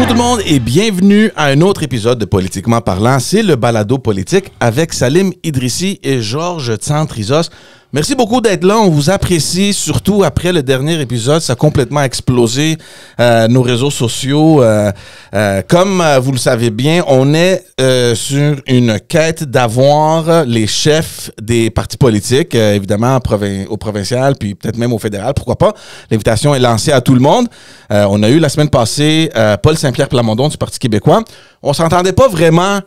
Bonjour tout le monde et bienvenue à un autre épisode de Politiquement parlant. C'est le balado politique avec Salim Idrissi et Georges Tsantrizos. Merci beaucoup d'être là, on vous apprécie, surtout après le dernier épisode, ça a complètement explosé nos réseaux sociaux. Comme vous le savez bien, on est sur une quête d'avoir les chefs des partis politiques, évidemment au provincial, puis peut-être même au fédéral, pourquoi pas. L'invitation est lancée à tout le monde. On a eu la semaine passée Paul Saint-Pierre Plamondon du Parti québécois. On s'entendait pas vraiment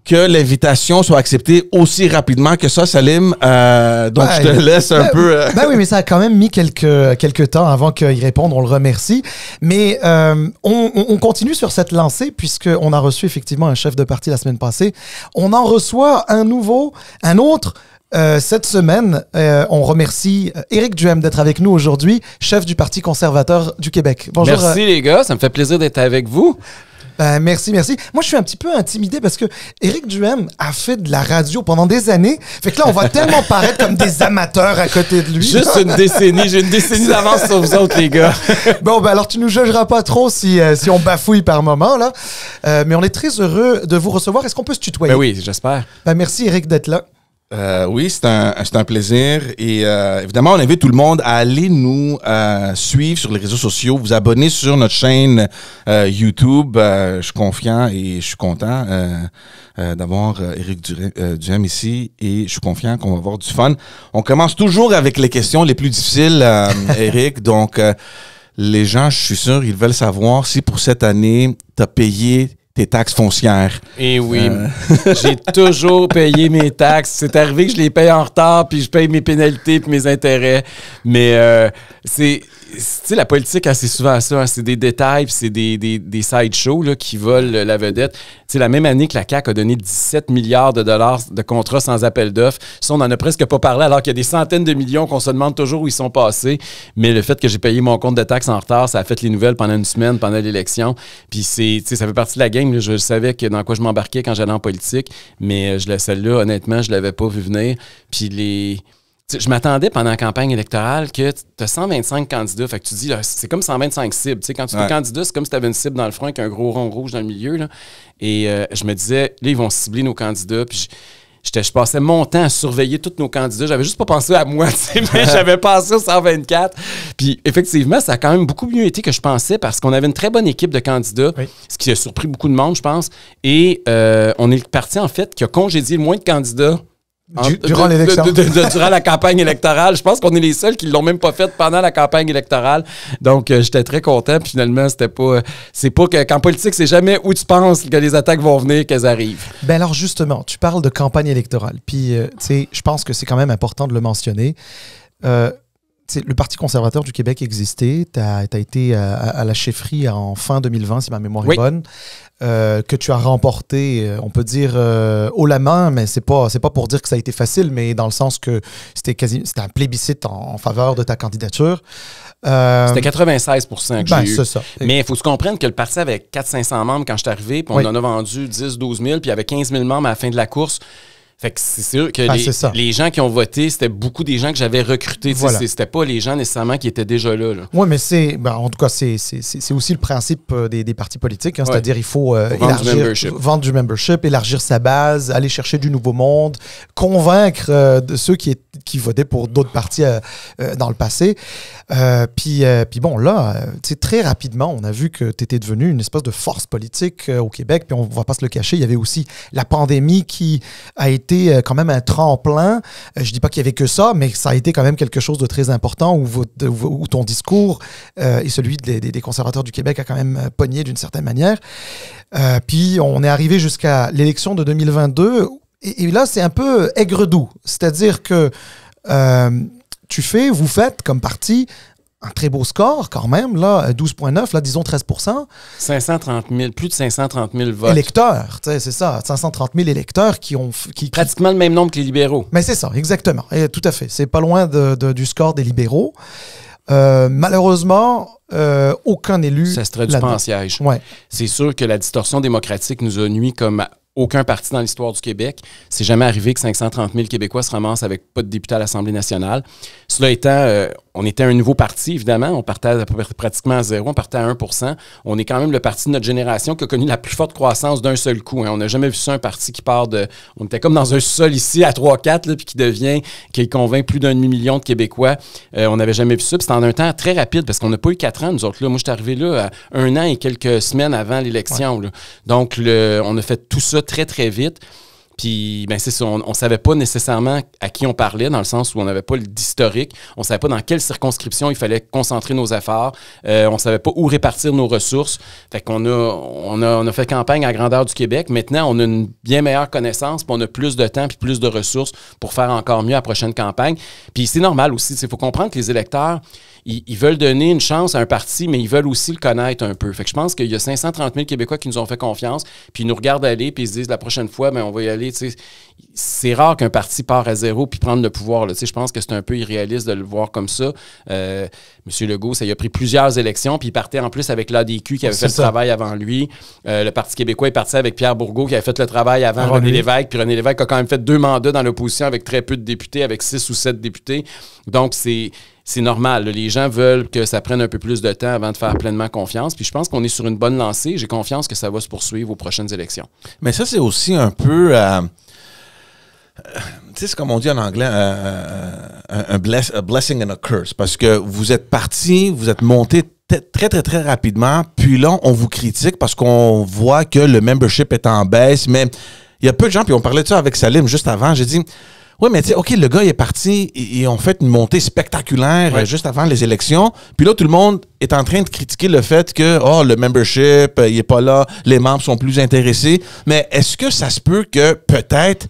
que l'invitation soit acceptée aussi rapidement que ça, Salim. Donc, je te laisse un peu... Ben oui, mais ça a quand même mis quelques temps avant qu'il réponde. On le remercie. Mais on continue sur cette lancée puisqu'on a reçu effectivement un chef de parti la semaine passée. On en reçoit un autre... cette semaine, on remercie Éric Duhem d'être avec nous aujourd'hui, chef du Parti conservateur du Québec. Bonjour. Merci les gars, ça me fait plaisir d'être avec vous. Merci. Moi, je suis un petit peu intimidé parce que Éric Duhem a fait de la radio pendant des années. Fait que là, on va tellement paraître comme des amateurs à côté de lui. Juste une décennie. J'ai une décennie d'avance sur vous autres, les gars. Bon, ben alors, tu nous jugeras pas trop si on bafouille par moment, là. Mais on est très heureux de vous recevoir. Est-ce qu'on peut se tutoyer? Ben oui, j'espère. Merci, Éric, d'être là. Oui, c'est un plaisir. Et évidemment, on invite tout le monde à aller nous suivre sur les réseaux sociaux, vous abonner sur notre chaîne YouTube. Je suis confiant et je suis content d'avoir Éric Duhem ici et je suis confiant qu'on va avoir du fun. On commence toujours avec les questions les plus difficiles, Éric. Donc, les gens, je suis sûr, ils veulent savoir si pour cette année, tu as payé tes taxes foncières. Eh oui, j'ai toujours payé mes taxes. C'est arrivé que je les paye en retard, puis je paye mes pénalités puis mes intérêts. Mais tu sais, la politique, c'est souvent ça. Hein, c'est des détails, puis c'est des sideshows qui volent la vedette. Tu sais, la même année que la CAQ a donné 17 milliards de dollars de contrats sans appel d'offres, ça, on n'en a presque pas parlé, alors qu'il y a des centaines de millions qu'on se demande toujours où ils sont passés. Mais le fait que j'ai payé mon compte de taxes en retard, ça a fait les nouvelles pendant une semaine, pendant l'élection. Puis ça fait partie de la game. Là. Je savais dans quoi je m'embarquais quand j'allais en politique, mais celle-là, honnêtement, je l'avais pas vu venir. Puis je m'attendais pendant la campagne électorale que tu as 125 candidats. Fait que tu dis, là, c'est comme 125 cibles. Tu sais, quand tu es candidat, c'est comme si tu avais une cible dans le front avec un gros rond rouge dans le milieu. Là. Et je me disais, là, ils vont cibler nos candidats. Puis je passais mon temps à surveiller tous nos candidats. J'avais juste pas pensé à moi, mais j'avais pensé aux 124. Puis effectivement, ça a quand même beaucoup mieux été que je pensais parce qu'on avait une très bonne équipe de candidats, ce qui a surpris beaucoup de monde, je pense. Et on est le parti, en fait, qui a congédié le moins de candidats durant l'élection. Durant la campagne électorale. Je pense qu'on est les seuls qui ne l'ont même pas fait pendant la campagne électorale. Donc, j'étais très content. Puis finalement, c'est pas qu'en politique, c'est jamais où tu penses que les attaques vont venir qu'elles arrivent. Ben alors, justement, tu parles de campagne électorale. Puis, tu sais, je pense que c'est quand même important de le mentionner. Le Parti conservateur du Québec existait. Tu as été à la chefferie en fin 2020, si ma mémoire est bonne. Que tu as remporté, on peut dire haut la main, mais c'est pas pour dire que ça a été facile, mais dans le sens que c'était un plébiscite en faveur de ta candidature. C'était 96 % que j'ai eu. C'est ça. Mais il faut se comprendre que le parti avait 400-500 membres quand je suis arrivé, puis on en a vendu 10-12 000, puis il y avait 15 000 membres à la fin de la course. Fait que c'est sûr que les gens qui ont voté, c'était beaucoup des gens que j'avais recrutés. Voilà. C'était pas les gens nécessairement qui étaient déjà là. Oui, mais en tout cas, c'est aussi le principe des partis politiques. Hein, c'est-à-dire il faut vendre du membership, élargir sa base, aller chercher du nouveau monde, convaincre de ceux qui votaient pour d'autres partis dans le passé. Puis bon, là, très rapidement, on a vu que tu étais devenu une espèce de force politique au Québec. Puis on ne va pas se le cacher, il y avait aussi la pandémie qui a été quand même un tremplin. Je dis pas qu'il y avait que ça, mais ça a été quand même quelque chose de très important où ton discours et celui des conservateurs du Québec a quand même pogné d'une certaine manière. Puis on est arrivé jusqu'à l'élection de 2022 et là, c'est un peu aigre-doux. C'est-à-dire que vous faites comme parti un très beau score quand même, là, 12,9, là, disons 13%. 530 000, plus de 530 000 votes. Électeurs, c'est ça, 530 000 électeurs qui ont... Pratiquement le même nombre que les libéraux. Mais c'est ça, exactement, et tout à fait. C'est pas loin du score des libéraux. Malheureusement, aucun élu... Ça se traduit pas en siège. Ouais. C'est sûr que la distorsion démocratique nous a nuit comme aucun parti dans l'histoire du Québec. C'est jamais arrivé que 530 000 Québécois se ramassent avec pas de députés à l'Assemblée nationale. Cela étant, on était un nouveau parti, évidemment. On partait pratiquement à 0, on partait à 1%. On est quand même le parti de notre génération qui a connu la plus forte croissance d'un seul coup. Hein. On n'a jamais vu ça, un parti qui part de... On était comme dans un sol ici à 3-4, puis qui convainc plus d'1,5 million de Québécois. On n'avait jamais vu ça. Puis c'était en un temps très rapide, parce qu'on n'a pas eu 4 ans, nous autres. Là. Moi, je suis arrivé là à 1 an et quelques semaines avant l'élection. Ouais. Là. Donc, on a fait tout ça très, très vite. Puis, ben c'est ça, on ne savait pas nécessairement à qui on parlait, dans le sens où on n'avait pas d'historique. On ne savait pas dans quelle circonscription il fallait concentrer nos efforts. On ne savait pas où répartir nos ressources. Fait qu'on on a fait campagne à grandeur du Québec. Maintenant, on a une bien meilleure connaissance, puis on a plus de temps puis plus de ressources pour faire encore mieux à la prochaine campagne. Puis c'est normal aussi. Il faut comprendre que les électeurs, ils veulent donner une chance à un parti, mais ils veulent aussi le connaître un peu. Fait que je pense qu'il y a 530 000 Québécois qui nous ont fait confiance, puis ils nous regardent aller, puis ils se disent la prochaine fois, ben, on va y aller. T'sais. C'est rare qu'un parti part à 0 puis prendre le pouvoir. Là. Je pense que c'est un peu irréaliste de le voir comme ça. M. Legault, ça y a pris plusieurs élections, puis il partait en plus avec l'ADQ qui avait fait le travail avant lui. Le Parti québécois est parti avec Pierre Bourgault qui avait fait le travail avant René Lévesque, puis René Lévesque a quand même fait 2 mandats dans l'opposition avec très peu de députés, avec 6 ou 7 députés. Donc, c'est normal. Là. Les gens veulent que ça prenne un peu plus de temps avant de faire pleinement confiance. Puis je pense qu'on est sur une bonne lancée. J'ai confiance que ça va se poursuivre aux prochaines élections. Mais ça, c'est aussi un peu... tu sais, c'est comme on dit en anglais, a blessing and a curse. Parce que vous êtes parti, vous êtes monté très, très, très rapidement. Puis là, on vous critique parce qu'on voit que le membership est en baisse. Mais il y a peu de gens, puis on parlait de ça avec Salim juste avant. J'ai dit... Oui, mais tu sais, OK, le gars, il est parti et on fait une montée spectaculaire juste avant les élections. Puis là, tout le monde est en train de critiquer le fait que, le membership, il n'est pas là, les membres sont plus intéressés. Mais est-ce que ça se peut que peut-être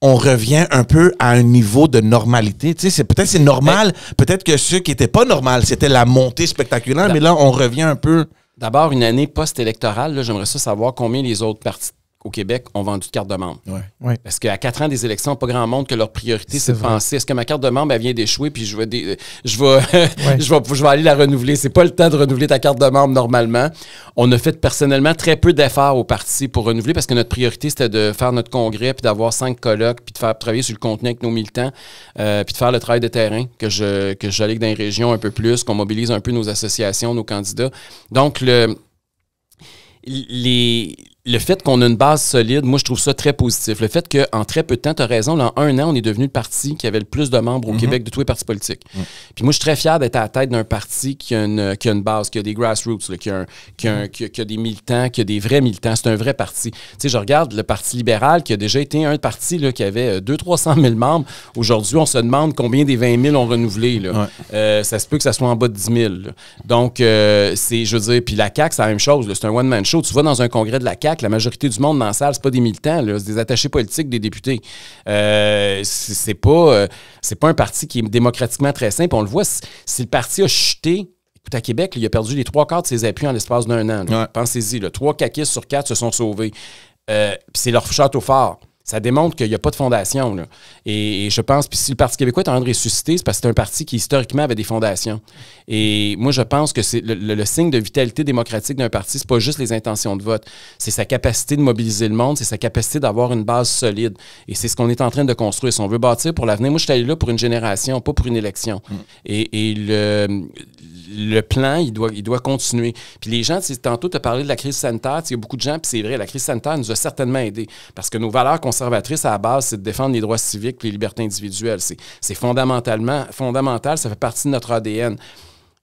on revient un peu à un niveau de normalité? Tu sais, peut-être c'est normal. Peut-être que ce qui n'était pas normal, c'était la montée spectaculaire, mais là, on revient un peu... D'abord, une année post-électorale, là, j'aimerais savoir combien les autres partis au Québec ont vendu de carte de membre. Ouais. Parce qu'à 4 ans des élections, pas grand monde que leur priorité, c'est de penser est-ce que ma carte de membre elle vient d'échouer puis je vais aller la renouveler. C'est pas le temps de renouveler ta carte de membre normalement. On a fait personnellement très peu d'efforts au parti pour renouveler parce que notre priorité, c'était de faire notre congrès puis d'avoir 5 colloques puis de faire travailler sur le contenu avec nos militants puis de faire le travail de terrain que j'allais dans les régions un peu plus, qu'on mobilise un peu nos associations, nos candidats. Donc, le fait qu'on a une base solide, moi, je trouve ça très positif. Le fait qu'en très peu de temps, tu as raison, là, en 1 an, on est devenu le parti qui avait le plus de membres au Québec de tous les partis politiques. Puis moi, je suis très fier d'être à la tête d'un parti qui a une base, qui a des grassroots, là, qui a des militants, qui a des vrais militants. C'est un vrai parti. Tu sais, je regarde le Parti libéral qui a déjà été un parti là, qui avait 200-300 000 membres. Aujourd'hui, on se demande combien des 20 000 ont renouvelé. Là. Ça se peut que ça soit en bas de 10 000. Là. Donc, je veux dire, puis la CAQ, c'est la même chose. Là. C'est un one-man show. Tu vas dans un congrès de la CAQ, la majorité du monde dans la salle, c'est pas des militants, là, c'est des attachés politiques, des députés. C'est pas un parti qui est démocratiquement très simple. On le voit, si le parti a chuté, écoute, à Québec, il a perdu les 3/4 de ses appuis en l'espace d'1 an. Pensez-y, 3 caquistes sur 4 se sont sauvés. Puis c'est leur château fort. Ça démontre qu'il n'y a pas de fondation. Là. Et je pense, puis si le Parti québécois est en train de ressusciter, c'est parce que c'est un parti qui, historiquement, avait des fondations. Et moi, je pense que c'est le signe de vitalité démocratique d'un parti, c'est pas juste les intentions de vote. C'est sa capacité de mobiliser le monde, c'est sa capacité d'avoir une base solide. Et c'est ce qu'on est en train de construire. Si on veut bâtir pour l'avenir, moi, je suis allé là pour une génération, pas pour une élection. Et le plan, il doit continuer. Puis les gens, tantôt, tu as parlé de la crise sanitaire. Il y a beaucoup de gens, puis c'est vrai, la crise sanitaire nous a certainement aidés. Parce que nos valeurs conservatrices, à la base, c'est de défendre les droits civiques et les libertés individuelles. C'est fondamental, ça fait partie de notre ADN.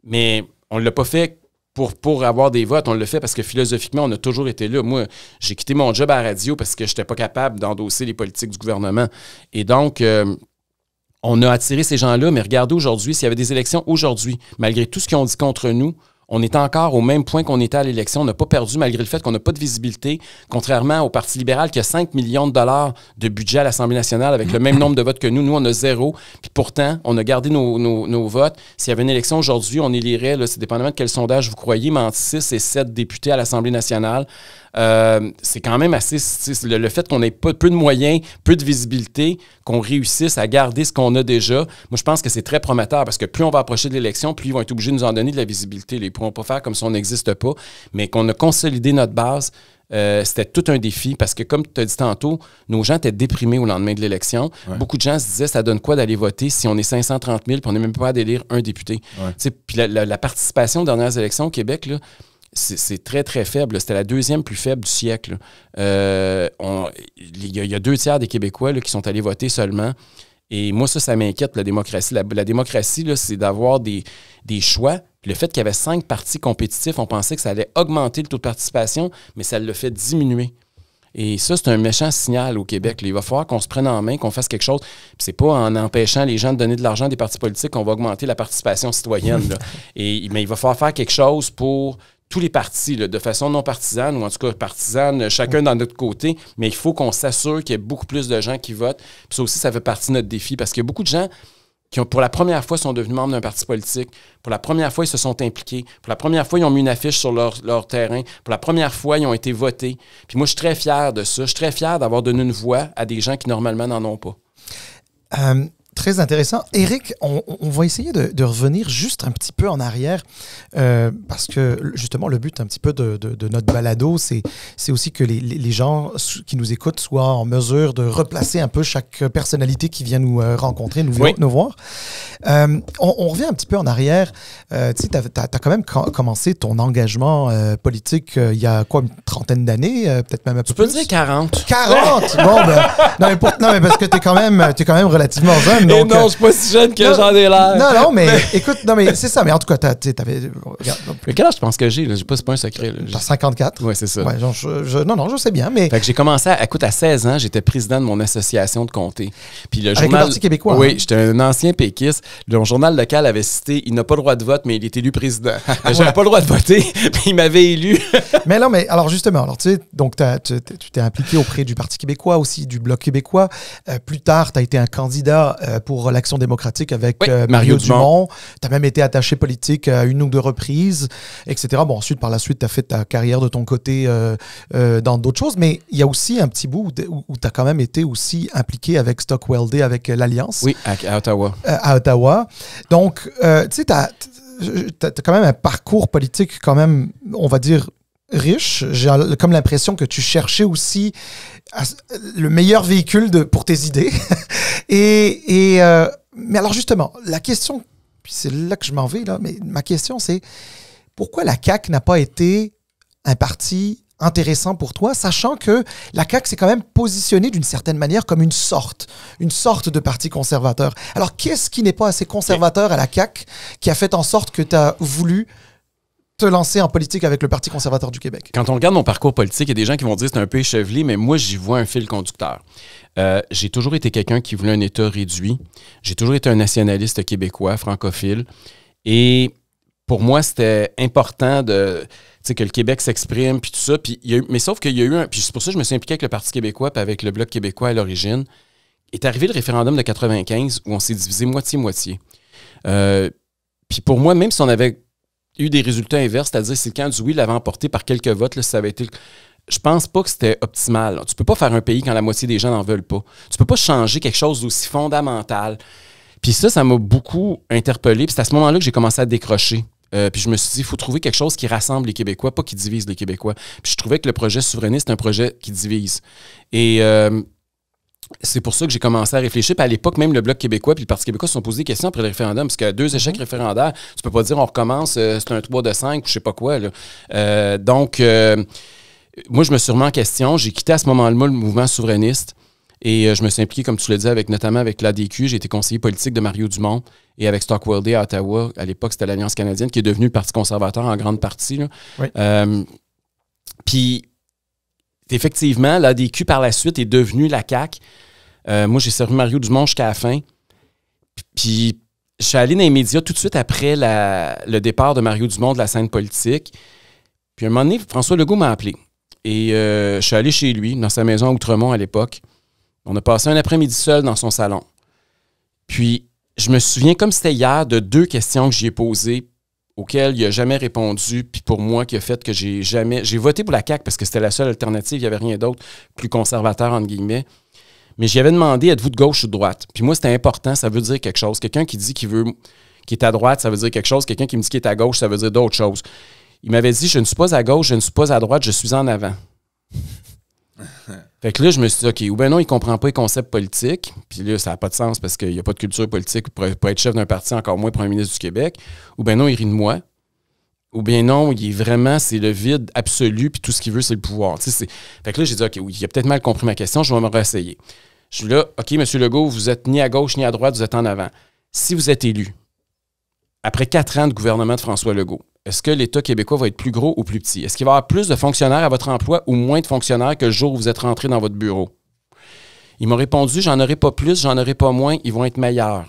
Mais on ne l'a pas fait pour avoir des votes. On le fait parce que philosophiquement, on a toujours été là. Moi, j'ai quitté mon job à la radio parce que je n'étais pas capable d'endosser les politiques du gouvernement. Et donc... on a attiré ces gens-là, mais regardez aujourd'hui, s'il y avait des élections aujourd'hui, malgré tout ce qu'ils ont dit contre nous, on est encore au même point qu'on était à l'élection. On n'a pas perdu malgré le fait qu'on n'a pas de visibilité, contrairement au Parti libéral qui a 5 millions de dollars de budget à l'Assemblée nationale avec le même nombre de votes que nous. Nous, on a 0. Puis pourtant, on a gardé nos votes. S'il y avait une élection aujourd'hui, on élirait, là, c'est dépendamment de quel sondage vous croyez, mais entre 6 et 7 députés à l'Assemblée nationale. C'est quand même assez... Le fait qu'on ait peu de moyens, peu de visibilité, qu'on réussisse à garder ce qu'on a déjà, moi, je pense que c'est très prometteur parce que plus on va approcher de l'élection, plus ils vont être obligés de nous en donner de la visibilité. Ils ne pourront pas faire comme si on n'existe pas, mais qu'on a consolidé notre base. c'était tout un défi parce que, comme tu as dit tantôt, nos gens étaient déprimés au lendemain de l'élection. Ouais. Beaucoup de gens se disaient, ça donne quoi d'aller voter si on est 530 000 et on n'est même pas à d'élire un député? Ouais. Puis la participation aux dernières élections au Québec, là, c'est très, très faible. C'était la deuxième plus faible du siècle. Il y a 2 tiers des Québécois là, qui sont allés voter seulement. Et moi, ça m'inquiète, la démocratie. La démocratie, là, c'est d'avoir des choix. Puis le fait qu'il y avait 5 partis compétitifs, on pensait que ça allait augmenter le taux de participation, mais ça l'a fait diminuer. Et ça, c'est un méchant signal au Québec. Là. Il va falloir qu'on se prenne en main, qu'on fasse quelque chose. Puis c'est pas en empêchant les gens de donner de l'argent à des partis politiques qu'on va augmenter la participation citoyenne. Là. Mais il va falloir faire quelque chose pour tous les partis, là, de façon non partisane, ou en tout cas partisane, chacun dans notre côté, mais il faut qu'on s'assure qu'il y ait beaucoup plus de gens qui votent. Puis ça aussi, ça fait partie de notre défi, parce qu'il y a beaucoup de gens qui, pour la première fois, sont devenus membres d'un parti politique. Pour la première fois, ils se sont impliqués. Pour la première fois, ils ont mis une affiche sur leur terrain. Pour la première fois, ils ont été votés. Puis moi, je suis très fier de ça. Je suis très fier d'avoir donné une voix à des gens qui, normalement, n'en ont pas. Très intéressant. Éric, on va essayer de revenir juste un petit peu en arrière parce que justement, le but un petit peu de notre balado, c'est aussi que les gens qui nous écoutent soient en mesure de replacer un peu chaque personnalité qui vient nous rencontrer, nous voir. On revient un petit peu en arrière. Tu sais, t'as quand même commencé ton engagement politique il y a quoi, une trentaine d'années, peut-être même un peu plus? Tu peux dire 40. 40! Bon, ben, non, mais parce que t'es quand même relativement jeune. Donc, non, je suis pas si jeune que j'en ai l'air. Non, mais écoute, c'est ça. Mais en tout cas, t'avais... Mais quel âge je pense que j'ai? Là? C'est pas un secret. T'as 54? Oui, c'est ça. Ouais, genre, je sais bien, mais... Fait que j'ai commencé à 16 ans, j'étais président de mon association de comté. Puis le journal, le Parti québécois. Oui, j'étais un ancien péquiste. Le journal local avait cité, il n'a pas le droit de vote, mais il est élu président. J'avais pas le droit de voter, puis il m'avait élu. Mais non, mais alors justement, tu sais, donc tu t'es impliqué auprès du Parti québécois, aussi du Bloc québécois. Plus tard, tu as été un candidat pour l'Action démocratique avec Mario Dumont. Tu as même été attaché politique à 1 ou 2 reprises, etc. Bon, ensuite, par la suite, tu as fait ta carrière de ton côté dans d'autres choses, mais il y a aussi un petit bout où tu as quand même été aussi impliqué avec Stockwell Day, avec l'Alliance. Oui, à Ottawa. À Ottawa. Donc, tu sais, tu as quand même un parcours politique quand même, on va dire, riche. J'ai comme l'impression que tu cherchais aussi le meilleur véhicule pour tes idées. Mais alors justement, la question, puis c'est là que je m'en vais, là, mais ma question c'est, pourquoi la CAQ n'a pas été un parti intéressant pour toi, sachant que la CAQ s'est quand même positionnée d'une certaine manière comme une sorte de parti conservateur. Alors, qu'est-ce qui n'est pas assez conservateur à la CAQ qui a fait en sorte que tu as voulu te lancer en politique avec le Parti conservateur du Québec? Quand on regarde mon parcours politique, il y a des gens qui vont dire que c'est un peu échevelé, mais moi, j'y vois un fil conducteur. J'ai toujours été quelqu'un qui voulait un État réduit. J'ai toujours été un nationaliste québécois, francophile. Et pour moi, c'était important que le Québec s'exprime, puis tout ça. Mais sauf qu'il y a eu puis c'est pour ça que je me suis impliqué avec le Parti québécois puis avec le Bloc québécois à l'origine. Est arrivé le référendum de 95 où on s'est divisé moitié-moitié. Puis pour moi, même si on avait eu des résultats inverses, c'est-à-dire si le camp du oui l'avait emporté par quelques votes, là, si ça avait été... Je pense pas que c'était optimal. Tu peux pas faire un pays quand la moitié des gens n'en veulent pas. Tu peux pas changer quelque chose d'aussi fondamental. Puis ça m'a beaucoup interpellé. Puis c'est à ce moment-là que j'ai commencé à décrocher. Puis je me suis dit, il faut trouver quelque chose qui rassemble les Québécois, pas qui divise les Québécois. Puis je trouvais que le projet souverainiste est un projet qui divise. Et c'est pour ça que j'ai commencé à réfléchir. Puis à l'époque, même le Bloc québécois puis le Parti québécois se sont posés des questions après le référendum, parce qu'à 2 échecs référendaires, tu peux pas dire on recommence, c'est un 3 de 5 ou je sais pas quoi. Là. Donc, moi, je me suis remis en question. J'ai quitté à ce moment-là le mouvement souverainiste et je me suis impliqué, comme tu l'as dit, notamment avec l'ADQ. J'ai été conseiller politique de Mario Dumont et avec Stockwell Day à Ottawa. À l'époque, c'était l'Alliance canadienne qui est devenue le Parti conservateur en grande partie. Là. Oui. Puis, effectivement, l'ADQ, par la suite, est devenue la CAQ. Moi, j'ai servi Mario Dumont jusqu'à la fin. Puis, je suis allé dans les médias tout de suite après le départ de Mario Dumont de la scène politique. Puis, à un moment donné, François Legault m'a appelé. Et je suis allé chez lui, dans sa maison à Outremont à l'époque. On a passé un après-midi seul dans son salon. Puis, je me souviens, comme c'était hier, de 2 questions que j'y ai posées auxquelles il n'a jamais répondu, puis pour moi, qui a fait que j'ai voté pour la CAQ parce que c'était la seule alternative, il n'y avait rien d'autre, plus conservateur, entre guillemets. Mais j'y avais demandé, êtes-vous de gauche ou de droite? Puis moi, c'était important, ça veut dire quelque chose. Quelqu'un qui dit qu'il est à droite, ça veut dire quelque chose. Quelqu'un qui me dit qu'il est à gauche, ça veut dire d'autres choses. Il m'avait dit, je ne suis pas à gauche, je ne suis pas à droite, je suis en avant. Fait que là, je me suis dit, OK, ou bien non, il comprend pas les concepts politiques, puis là, ça n'a pas de sens parce qu'il n'y a pas de culture politique pour être chef d'un parti, encore moins premier ministre du Québec. Ou bien non, il rit de moi. Ou bien non, il est vraiment, c'est le vide absolu, puis tout ce qu'il veut, c'est le pouvoir. Fait que là, j'ai dit, OK, oui, il a peut-être mal compris ma question, je vais me réessayer. Je suis là, OK, M. Legault, vous êtes ni à gauche ni à droite, vous êtes en avant. Si vous êtes élu, après 4 ans de gouvernement de François Legault, est-ce que l'État québécois va être plus gros ou plus petit? Est-ce qu'il va y avoir plus de fonctionnaires à votre emploi ou moins de fonctionnaires que le jour où vous êtes rentré dans votre bureau? Il m'a répondu, j'en aurai pas plus, j'en aurai pas moins, ils vont être meilleurs.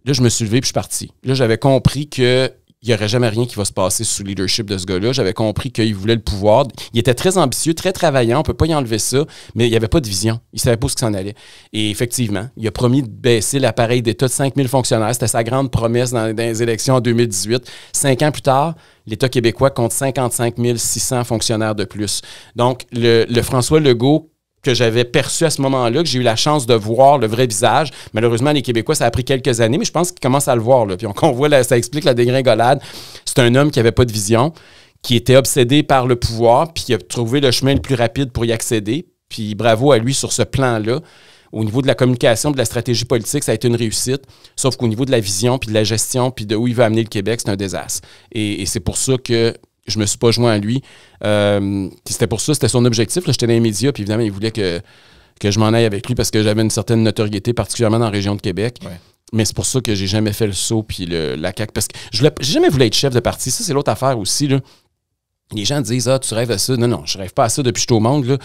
Là, je me suis levé puis je suis parti. Là, j'avais compris que il n'y aurait jamais rien qui va se passer sous le leadership de ce gars-là. J'avais compris qu'il voulait le pouvoir. Il était très ambitieux, très travaillant. On ne peut pas y enlever ça, mais il n'y avait pas de vision. Il ne savait pas où s'en allait. Et effectivement, il a promis de baisser l'appareil d'État de 5 000 fonctionnaires. C'était sa grande promesse dans les élections en 2018. 5 ans plus tard, l'État québécois compte 55 600 fonctionnaires de plus. Donc, le François Legault que j'avais perçu à ce moment-là, que j'ai eu la chance de voir le vrai visage. Malheureusement, les Québécois, ça a pris quelques années, mais je pense qu'ils commencent à le voir. Là. Puis on voit, ça explique la dégringolade. C'est un homme qui n'avait pas de vision, qui était obsédé par le pouvoir, puis qui a trouvé le chemin le plus rapide pour y accéder. Puis bravo à lui sur ce plan-là. Au niveau de la communication, de la stratégie politique, ça a été une réussite. Sauf qu'au niveau de la vision, puis de la gestion, puis de où il veut amener le Québec, c'est un désastre. Et c'est pour ça que je me suis pas joint à lui. C'était pour ça, c'était son objectif. Là, j'étais dans les médias, puis évidemment, il voulait que je m'en aille avec lui parce que j'avais une certaine notoriété, particulièrement dans la région de Québec. Ouais. Mais c'est pour ça que j'ai jamais fait le saut, puis la CAQ. Parce que j'ai jamais voulu être chef de parti. Ça, c'est l'autre affaire aussi. Là. Les gens disent, ah, tu rêves à ça. Non, je rêve pas à ça depuis que je suis au monde. Là.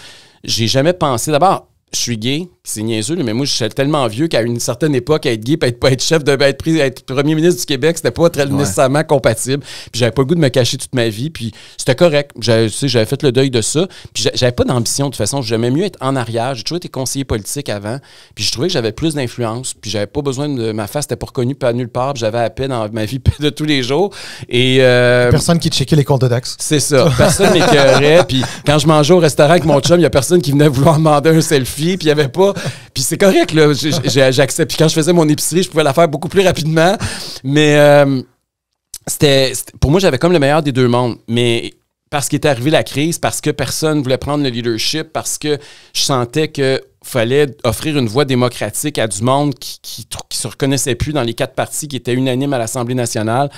J'ai jamais pensé. D'abord, je suis gay, c'est niaiseux, mais moi, je suis tellement vieux qu'à une certaine époque, être gay, être chef, être premier ministre du Québec, c'était pas très nécessairement compatible. Puis j'avais pas le goût de me cacher toute ma vie, puis c'était correct. J'avais fait le deuil de ça. Puis j'avais pas d'ambition, de toute façon. J'aimais mieux être en arrière. J'ai toujours été conseiller politique avant. Puis je trouvais que j'avais plus d'influence. Puis j'avais pas besoin de... Ma face n'était pas reconnue pas nulle part. Puis j'avais à peine dans ma vie de tous les jours. Et personne qui checkait les comptes de Dax. C'est ça. Personne m'écœurait. Puis quand je mangeais au restaurant avec mon chum, il y a personne qui venait vouloir demander un selfie. Puis il y avait pas... Puis c'est correct, là. J'accepte. Puis quand je faisais mon épicerie, je pouvais la faire beaucoup plus rapidement. Mais pour moi, j'avais comme le meilleur des deux mondes. Mais parce qu'était arrivée la crise, parce que personne ne voulait prendre le leadership, parce que je sentais qu'il fallait offrir une voie démocratique à du monde qui se reconnaissait plus dans les 4 partis qui étaient unanimes à l'Assemblée nationale,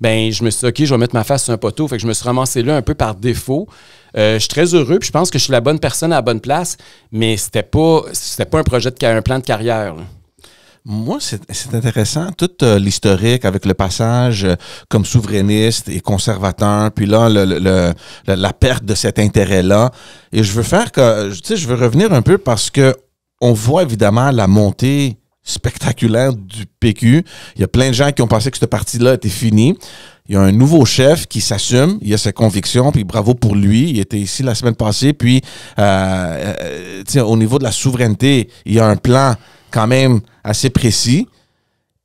ben je me suis dit, OK, je vais mettre ma face sur un poteau. Fait que je me suis ramassé là un peu par défaut. Je suis très heureux, puis je pense que je suis la bonne personne à la bonne place, mais c'était pas un plan de carrière. Là. Moi, c'est intéressant, tout l'historique avec le passage comme souverainiste et conservateur, puis là, la perte de cet intérêt-là. Et je veux revenir un peu parce que on voit évidemment la montée spectaculaire du PQ. Il y a plein de gens qui ont pensé que ce parti-là était fini. Il y a un nouveau chef qui s'assume, il a ses convictions, puis bravo pour lui. Il était ici la semaine passée, puis au niveau de la souveraineté, il y a un plan quand même assez précis.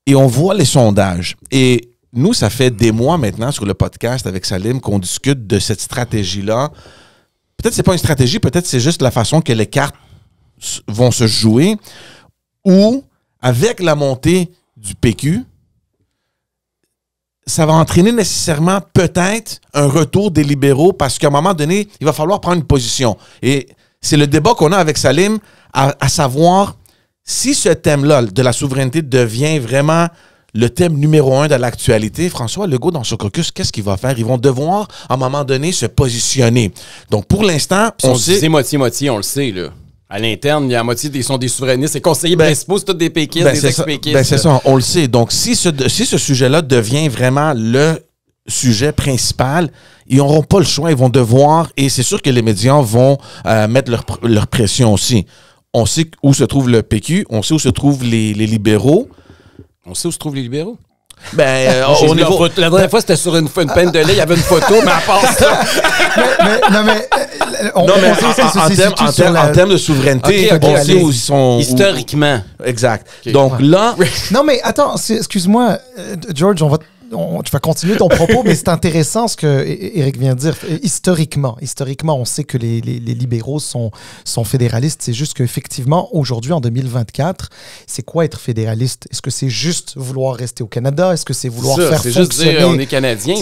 Et on voit les sondages. Et nous, ça fait des mois maintenant sur le podcast avec Salim qu'on discute de cette stratégie-là. Peut-être que c'est pas une stratégie, peut-être que c'est juste la façon que les cartes vont se jouer. Ou, avec la montée du PQ, ça va entraîner nécessairement peut-être un retour des libéraux parce qu'à un moment donné, il va falloir prendre une position. Et c'est le débat qu'on a avec Salim à savoir si ce thème-là de la souveraineté devient vraiment le thème numéro 1 de l'actualité. François Legault, dans son caucus, qu'est-ce qu'il va faire? Ils vont devoir, à un moment donné, se positionner. Donc, pour l'instant, on sait... C'est moitié-moitié, on le sait, là. À l'interne, il y a la moitié ils sont des souverainistes. Les conseillers principaux, c'est tous des péquistes, des ex-péquistes. C'est ça, on le sait. Donc, si ce sujet-là devient vraiment le sujet principal, ils n'auront pas le choix. Ils vont devoir, et c'est sûr que les médias vont mettre leur pression aussi. On sait où se trouve le PQ, on sait où se trouvent les libéraux. On sait où se trouvent les libéraux? Au niveau... La dernière fois, c'était sur une peine de lait, il y avait une photo, mais à part ça... En termes de souveraineté, on sait où ils sont... Historiquement. Exact. Okay. Donc là... Non, mais attends, excuse-moi, George, tu vas continuer ton propos, mais c'est intéressant ce que Éric vient de dire. Historiquement, on sait que les libéraux sont fédéralistes. C'est juste qu'effectivement, aujourd'hui, en 2024, c'est quoi être fédéraliste? Est-ce que c'est juste vouloir rester au Canada? Est-ce que c'est vouloir faire fonctionner... C'est juste dire on est Canadien.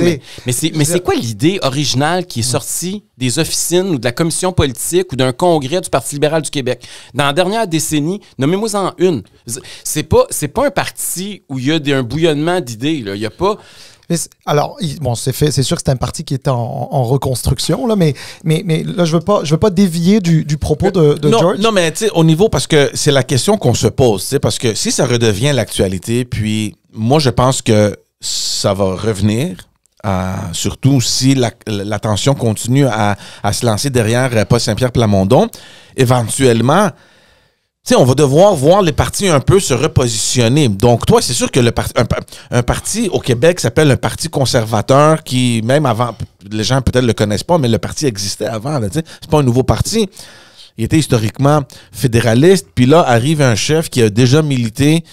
Mais c'est quoi l'idée originale qui est sortie des officines ou de la commission politique ou d'un congrès du Parti libéral du Québec. Dans la dernière décennie, nommez-moi-en une. C'est pas un parti où il y a un bouillonnement d'idées. Il n'y a pas... Alors, bon, c'est sûr que c'est un parti qui est en reconstruction, là, mais là, je veux pas dévier du propos de George. Non, mais tu sais, au niveau, parce que c'est la question qu'on se pose, tu sais, parce que si ça redevient l'actualité, puis moi, je pense que ça va revenir, surtout si la tension continue à se lancer derrière Paul Saint-Pierre Plamondon, éventuellement... Tu sais, on va devoir voir les partis un peu se repositionner. Donc, toi, c'est sûr que un parti au Québec s'appelle un parti conservateur qui, même avant, les gens peut-être le connaissent pas, mais le parti existait avant. Tu sais, c'est pas un nouveau parti. Il était historiquement fédéraliste. Puis là, arrive un chef qui a déjà milité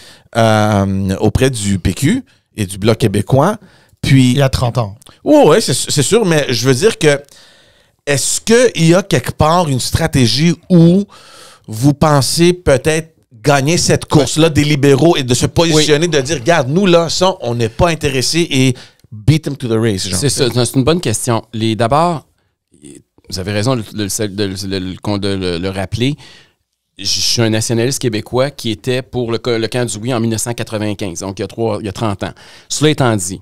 auprès du PQ et du Bloc québécois. Puis, il y a 30 ans. Oui, c'est sûr, mais je veux dire que est-ce qu'il y a quelque part une stratégie où vous pensez peut-être gagner cette course-là des libéraux et de se positionner, de dire, regarde, nous, là, ça, on n'est pas intéressés et beat them to the race. C'est ça, c'est une bonne question. D'abord, vous avez raison de le rappeler. Je suis un nationaliste québécois qui était pour le camp du oui en 1995, donc il y a 30 ans. Cela étant dit,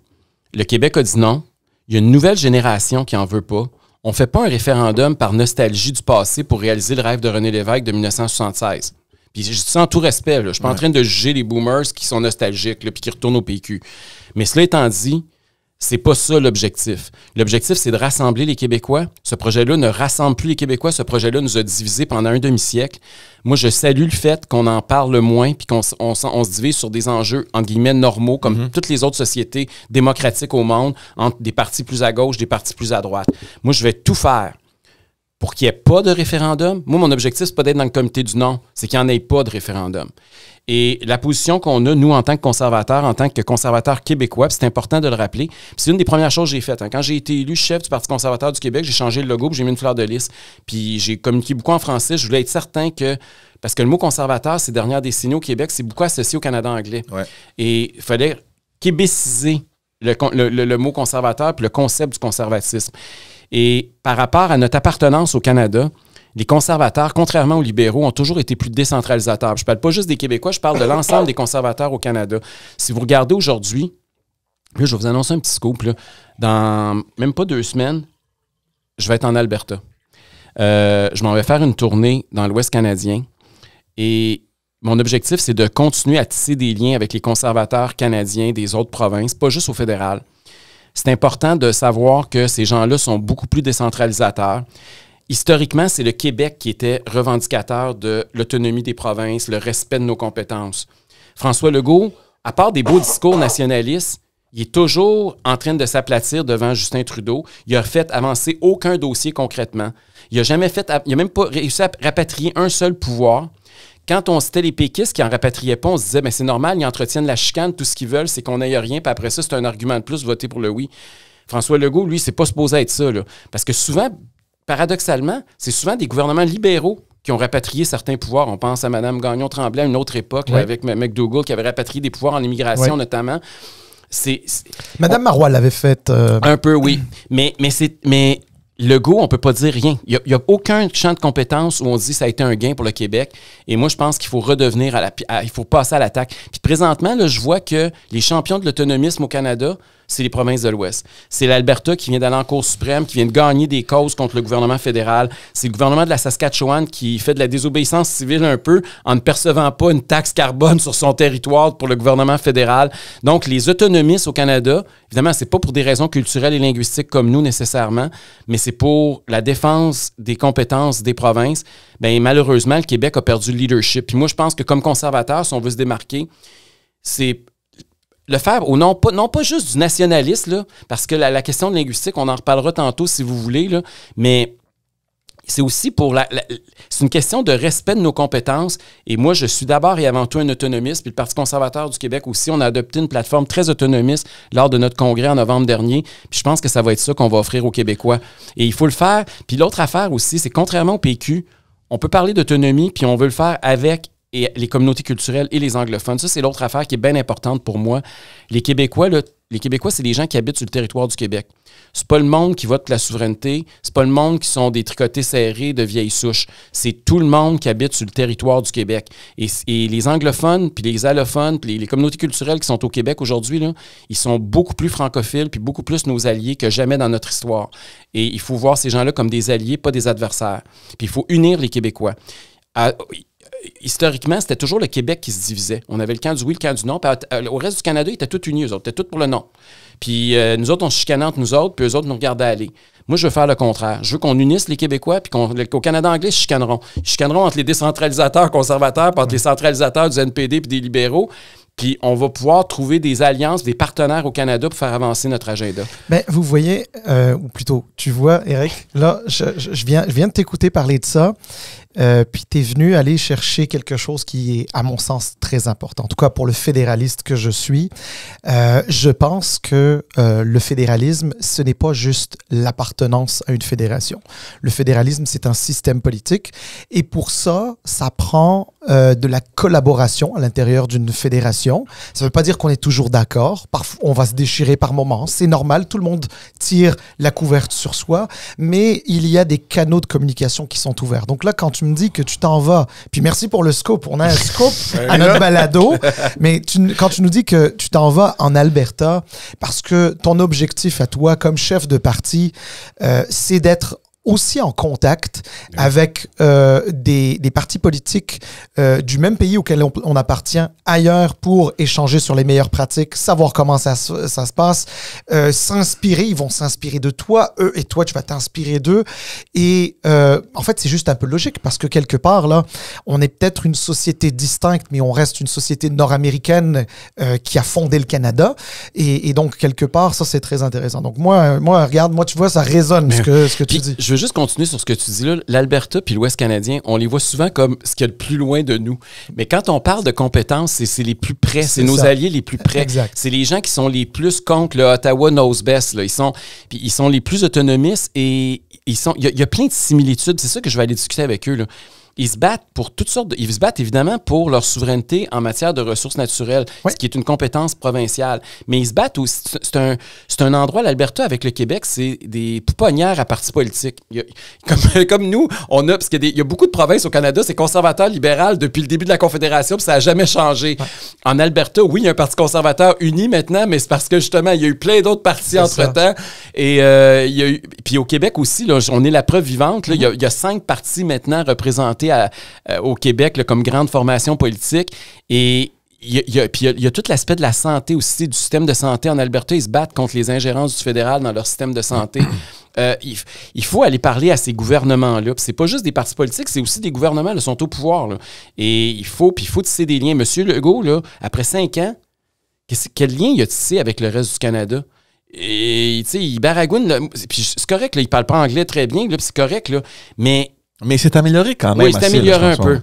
le Québec a dit non. Il y a une nouvelle génération qui n'en veut pas. On ne fait pas un référendum par nostalgie du passé pour réaliser le rêve de René Lévesque de 1976. Puis je dis ça en tout respect. Là. Je ne suis pas en train de juger les boomers qui sont nostalgiques et qui retournent au PQ. Mais cela étant dit, c'est pas ça l'objectif. L'objectif, c'est de rassembler les Québécois. Ce projet-là ne rassemble plus les Québécois. Ce projet-là nous a divisés pendant un demi-siècle. Moi, je salue le fait qu'on en parle moins puis qu'on se divise sur des enjeux, entre guillemets, normaux, comme toutes les autres sociétés démocratiques au monde, entre des partis plus à gauche, des partis plus à droite. Moi, je vais tout faire pour qu'il n'y ait pas de référendum. Moi, mon objectif, c'est pas d'être dans le comité du non, c'est qu'il n'y en ait pas de référendum. Et la position qu'on a, nous, en tant que conservateurs québécois, puis c'est important de le rappeler, puis c'est une des premières choses que j'ai faites. Hein. Quand j'ai été élu chef du Parti conservateur du Québec, j'ai changé le logo, puis j'ai mis une fleur de lys, puis j'ai communiqué beaucoup en français. Je voulais être certain que... Parce que le mot conservateur, ces dernières décennies au Québec, c'est beaucoup associé au Canada anglais. Ouais. Et il fallait québéciser le mot conservateur puis le concept du conservatisme. Et par rapport à notre appartenance au Canada, les conservateurs, contrairement aux libéraux, ont toujours été plus décentralisateurs. Je ne parle pas juste des Québécois, je parle de l'ensemble des conservateurs au Canada. Si vous regardez aujourd'hui, là, je vais vous annoncer un petit scoop. Là. Dans même pas 2 semaines, je vais être en Alberta. Je m'en vais faire une tournée dans l'Ouest canadien. Et mon objectif, c'est de continuer à tisser des liens avec les conservateurs canadiens des autres provinces, pas juste au fédéral. C'est important de savoir que ces gens-là sont beaucoup plus décentralisateurs. Historiquement, c'est le Québec qui était revendicateur de l'autonomie des provinces, le respect de nos compétences. François Legault, à part des beaux discours nationalistes, il est toujours en train de s'aplatir devant Justin Trudeau. Il n'a fait avancer aucun dossier concrètement. Il n'a même pas réussi à rapatrier un seul pouvoir. Quand on citait les péquistes qui n'en rapatriaient pas, on se disait, mais c'est normal, ils entretiennent la chicane, tout ce qu'ils veulent, c'est qu'on n'aille rien, puis après ça, c'est un argument de plus, voter pour le oui. François Legault, lui, c'est pas supposé être ça, là. Parce que souvent, paradoxalement, c'est souvent des gouvernements libéraux qui ont rapatrié certains pouvoirs. On pense à Mme Gagnon-Tremblay à une autre époque, là, avec McDougall, qui avait rapatrié des pouvoirs en immigration, notamment. Mme Marois l'avait fait. Un peu, oui. Mais Legault, on ne peut pas dire rien. Il n'y a aucun champ de compétences où on dit que ça a été un gain pour le Québec. Et moi, je pense qu'il faut redevenir il faut passer à l'attaque. Puis présentement, là, je vois que les champions de l'autonomisme au Canada, c'est les provinces de l'Ouest. C'est l'Alberta qui vient d'aller en Cour suprême, qui vient de gagner des causes contre le gouvernement fédéral. C'est le gouvernement de la Saskatchewan qui fait de la désobéissance civile un peu en ne percevant pas une taxe carbone sur son territoire pour le gouvernement fédéral. Donc, les autonomistes au Canada, évidemment, c'est pas pour des raisons culturelles et linguistiques comme nous nécessairement, mais c'est pour la défense des compétences des provinces. Bien, malheureusement, le Québec a perdu le leadership. Puis moi, je pense que comme conservateur, si on veut se démarquer, c'est le faire non pas juste du nationalisme, là, parce que la question de linguistique, on en reparlera tantôt si vous voulez, là, mais c'est aussi pour c'est une question de respect de nos compétences. Et moi, je suis d'abord et avant tout un autonomiste. Puis le Parti conservateur du Québec aussi, on a adopté une plateforme très autonomiste lors de notre congrès en novembre dernier. Puis je pense que ça va être ça qu'on va offrir aux Québécois. Et il faut le faire. Puis l'autre affaire aussi, c'est contrairement au PQ, on peut parler d'autonomie, puis on veut le faire avec et les communautés culturelles et les anglophones. Ça, c'est l'autre affaire qui est bien importante pour moi. Les Québécois, c'est des gens qui habitent sur le territoire du Québec. C'est pas le monde qui vote pour la souveraineté. C'est pas le monde qui sont des tricotés serrés de vieilles souches. C'est tout le monde qui habite sur le territoire du Québec. Et les anglophones, puis les allophones, puis les communautés culturelles qui sont au Québec aujourd'hui, là, ils sont beaucoup plus francophiles, puis beaucoup plus nos alliés que jamais dans notre histoire. Et il faut voir ces gens-là comme des alliés, pas des adversaires. Puis il faut unir les Québécois. Historiquement, c'était toujours le Québec qui se divisait. On avait le camp du oui, le camp du non. Puis au reste du Canada, ils étaient tous unis, eux autres. Ils étaient tous pour le non. Puis nous autres, on se chicanait entre nous autres, puis eux autres nous regardaient aller. Moi, je veux faire le contraire. Je veux qu'on unisse les Québécois, puis qu'au Canada anglais, ils se chicaneront. Ils se chicaneront entre les décentralisateurs conservateurs, puis entre les centralisateurs du NPD, puis des libéraux. Puis on va pouvoir trouver des alliances, des partenaires au Canada pour faire avancer notre agenda. Ben, vous voyez, ou plutôt, tu vois, Éric, là, je viens de t'écouter parler de ça. Puis tu es venu aller chercher quelque chose qui est, à mon sens, très important. En tout cas, pour le fédéraliste que je suis, je pense que le fédéralisme, ce n'est pas juste l'appartenance à une fédération. Le fédéralisme, c'est un système politique. Et pour ça, ça prend de la collaboration à l'intérieur d'une fédération. Ça ne veut pas dire qu'on est toujours d'accord. Parfois, on va se déchirer par moments. C'est normal. Tout le monde tire la couverte sur soi. Mais il y a des canaux de communication qui sont ouverts. Donc là, quand tu me dis que tu t'en vas, puis merci pour le scoop, on a un scoop à notre balado, mais quand tu nous dis que tu t'en vas en Alberta, parce que ton objectif à toi, comme chef de parti, c'est d'être aussi en contact avec des partis politiques du même pays auquel on appartient ailleurs pour échanger sur les meilleures pratiques, savoir comment ça se passe, s'inspirer, ils vont s'inspirer de toi, eux et toi tu vas t'inspirer d'eux et en fait c'est juste un peu logique parce que quelque part là, on est peut-être une société distincte mais on reste une société nord-américaine qui a fondé le Canada et donc quelque part ça c'est très intéressant. Donc moi regarde, moi tu vois ça résonne ce que tu dis. Je veux juste continuer sur ce que tu dis là. L'Alberta puis l'Ouest canadien, on les voit souvent comme ce qu'il y a le plus loin de nous. Mais quand on parle de compétences, c'est les plus près. C'est nos alliés les plus près. Exact. C'est les gens qui sont les plus contre le Ottawa knows best. Là. Ils sont les plus autonomistes et il y a plein de similitudes. C'est ça que je vais aller discuter avec eux. Là. Ils se battent pour toutes sortes ils se battent évidemment pour leur souveraineté en matière de ressources naturelles, ce qui est une compétence provinciale. Mais ils se battent aussi. C'est un endroit, l'Alberta, avec le Québec, c'est des pouponnières à partis politiques. Comme nous, on a, parce qu'il y a beaucoup de provinces au Canada, c'est conservateur libéral depuis le début de la Confédération, puis ça n'a jamais changé. Ouais. En Alberta, oui, il y a un parti conservateur uni maintenant, mais c'est parce que justement, il y a eu plein d'autres partis entre-temps. Et il y a eu, puis au Québec aussi, là, on est la preuve vivante. Là, il y a 5 partis maintenant représentés au Québec là, comme grande formation politique. Et il y a tout l'aspect de la santé aussi, du système de santé en Alberta. Ils se battent contre les ingérences du fédéral dans leur système de santé. Il faut aller parler à ces gouvernements-là. Puis c'est pas juste des partis politiques, c'est aussi des gouvernements qui sont au pouvoir. Là. Et il faut tisser des liens. Monsieur Legault, là, après 5 ans, quel lien il a tissé avec le reste du Canada? Et tu sais, il baragouine. Puis c'est correct, là, il parle pas anglais très bien, là, puis c'est correct, là, mais c'est amélioré quand même. Oui, c'est amélioré un peu.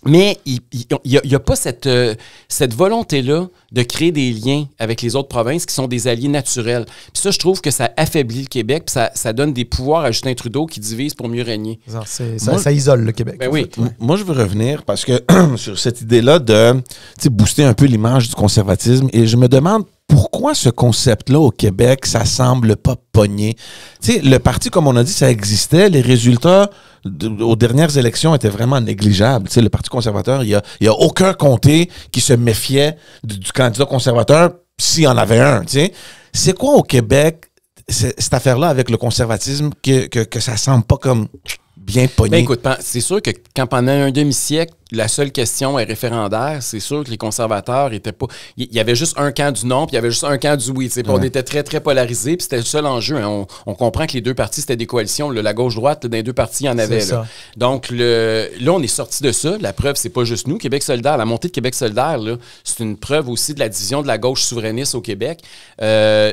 Mais il n'y a pas cette volonté-là de créer des liens avec les autres provinces qui sont des alliés naturels. Puis ça, je trouve que ça affaiblit le Québec, puis ça donne des pouvoirs à Justin Trudeau qui divise pour mieux régner. Ça isole le Québec. Ben oui. En fait, ouais. Moi, je veux revenir parce que sur cette idée-là de booster un peu l'image du conservatisme, et je me demande pourquoi ce concept-là au Québec, ça semble pas pogner. Tu sais, le parti, comme on a dit, ça existait. Les résultats aux dernières élections étaient vraiment négligeables. Tu sais, le Parti conservateur, il y a aucun comté qui se méfiait du candidat conservateur s'il y en avait un. Tu sais, c'est quoi au Québec cette affaire-là avec le conservatisme que ça semble pas comme bien pogné? Ben écoute, c'est sûr que quand pendant un demi-siècle, la seule question est référendaire, c'est sûr que les conservateurs étaient pas... Il y avait juste un camp du non, puis il y avait juste un camp du oui. Ouais. On était très, très polarisés, puis c'était le seul enjeu. Hein. On comprend que les deux partis, c'était des coalitions. Là, la gauche-droite, dans les deux partis, il y en avait. Là. Donc, là, on est sorti de ça. La preuve, c'est pas juste nous. Québec solidaire, la montée de Québec solidaire, là, c'est une preuve aussi de la division de la gauche souverainiste au Québec.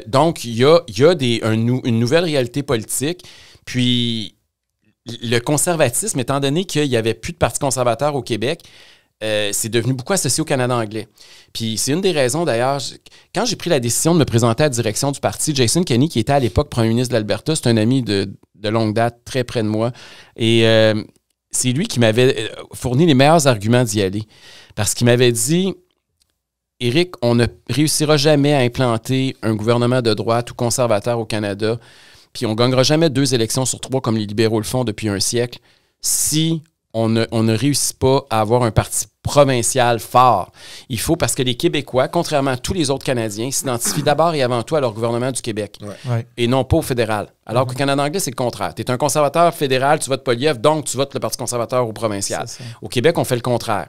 Donc, il y a une nouvelle réalité politique. Puis... Le conservatisme, étant donné qu'il n'y avait plus de parti conservateur au Québec, c'est devenu beaucoup associé au Canada anglais. Puis c'est une des raisons, d'ailleurs, quand j'ai pris la décision de me présenter à la direction du parti, Jason Kenney, qui était à l'époque premier ministre de l'Alberta, c'est un ami de longue date, très près de moi, et c'est lui qui m'avait fourni les meilleurs arguments d'y aller. Parce qu'il m'avait dit, Éric, on ne réussira jamais à implanter un gouvernement de droite ou conservateur au Canada, puis on ne gagnera jamais 2 élections sur 3 comme les libéraux le font depuis un siècle, si on ne réussit pas à avoir un parti provincial fort. Il faut, parce que les Québécois, contrairement à tous les autres Canadiens, s'identifient d'abord et avant tout à leur gouvernement du Québec et non pas au fédéral. Alors qu'au Canada anglais, c'est le contraire. Tu es un conservateur fédéral, tu votes Poilievre, donc tu votes le Parti conservateur au provincial. Au Québec, on fait le contraire.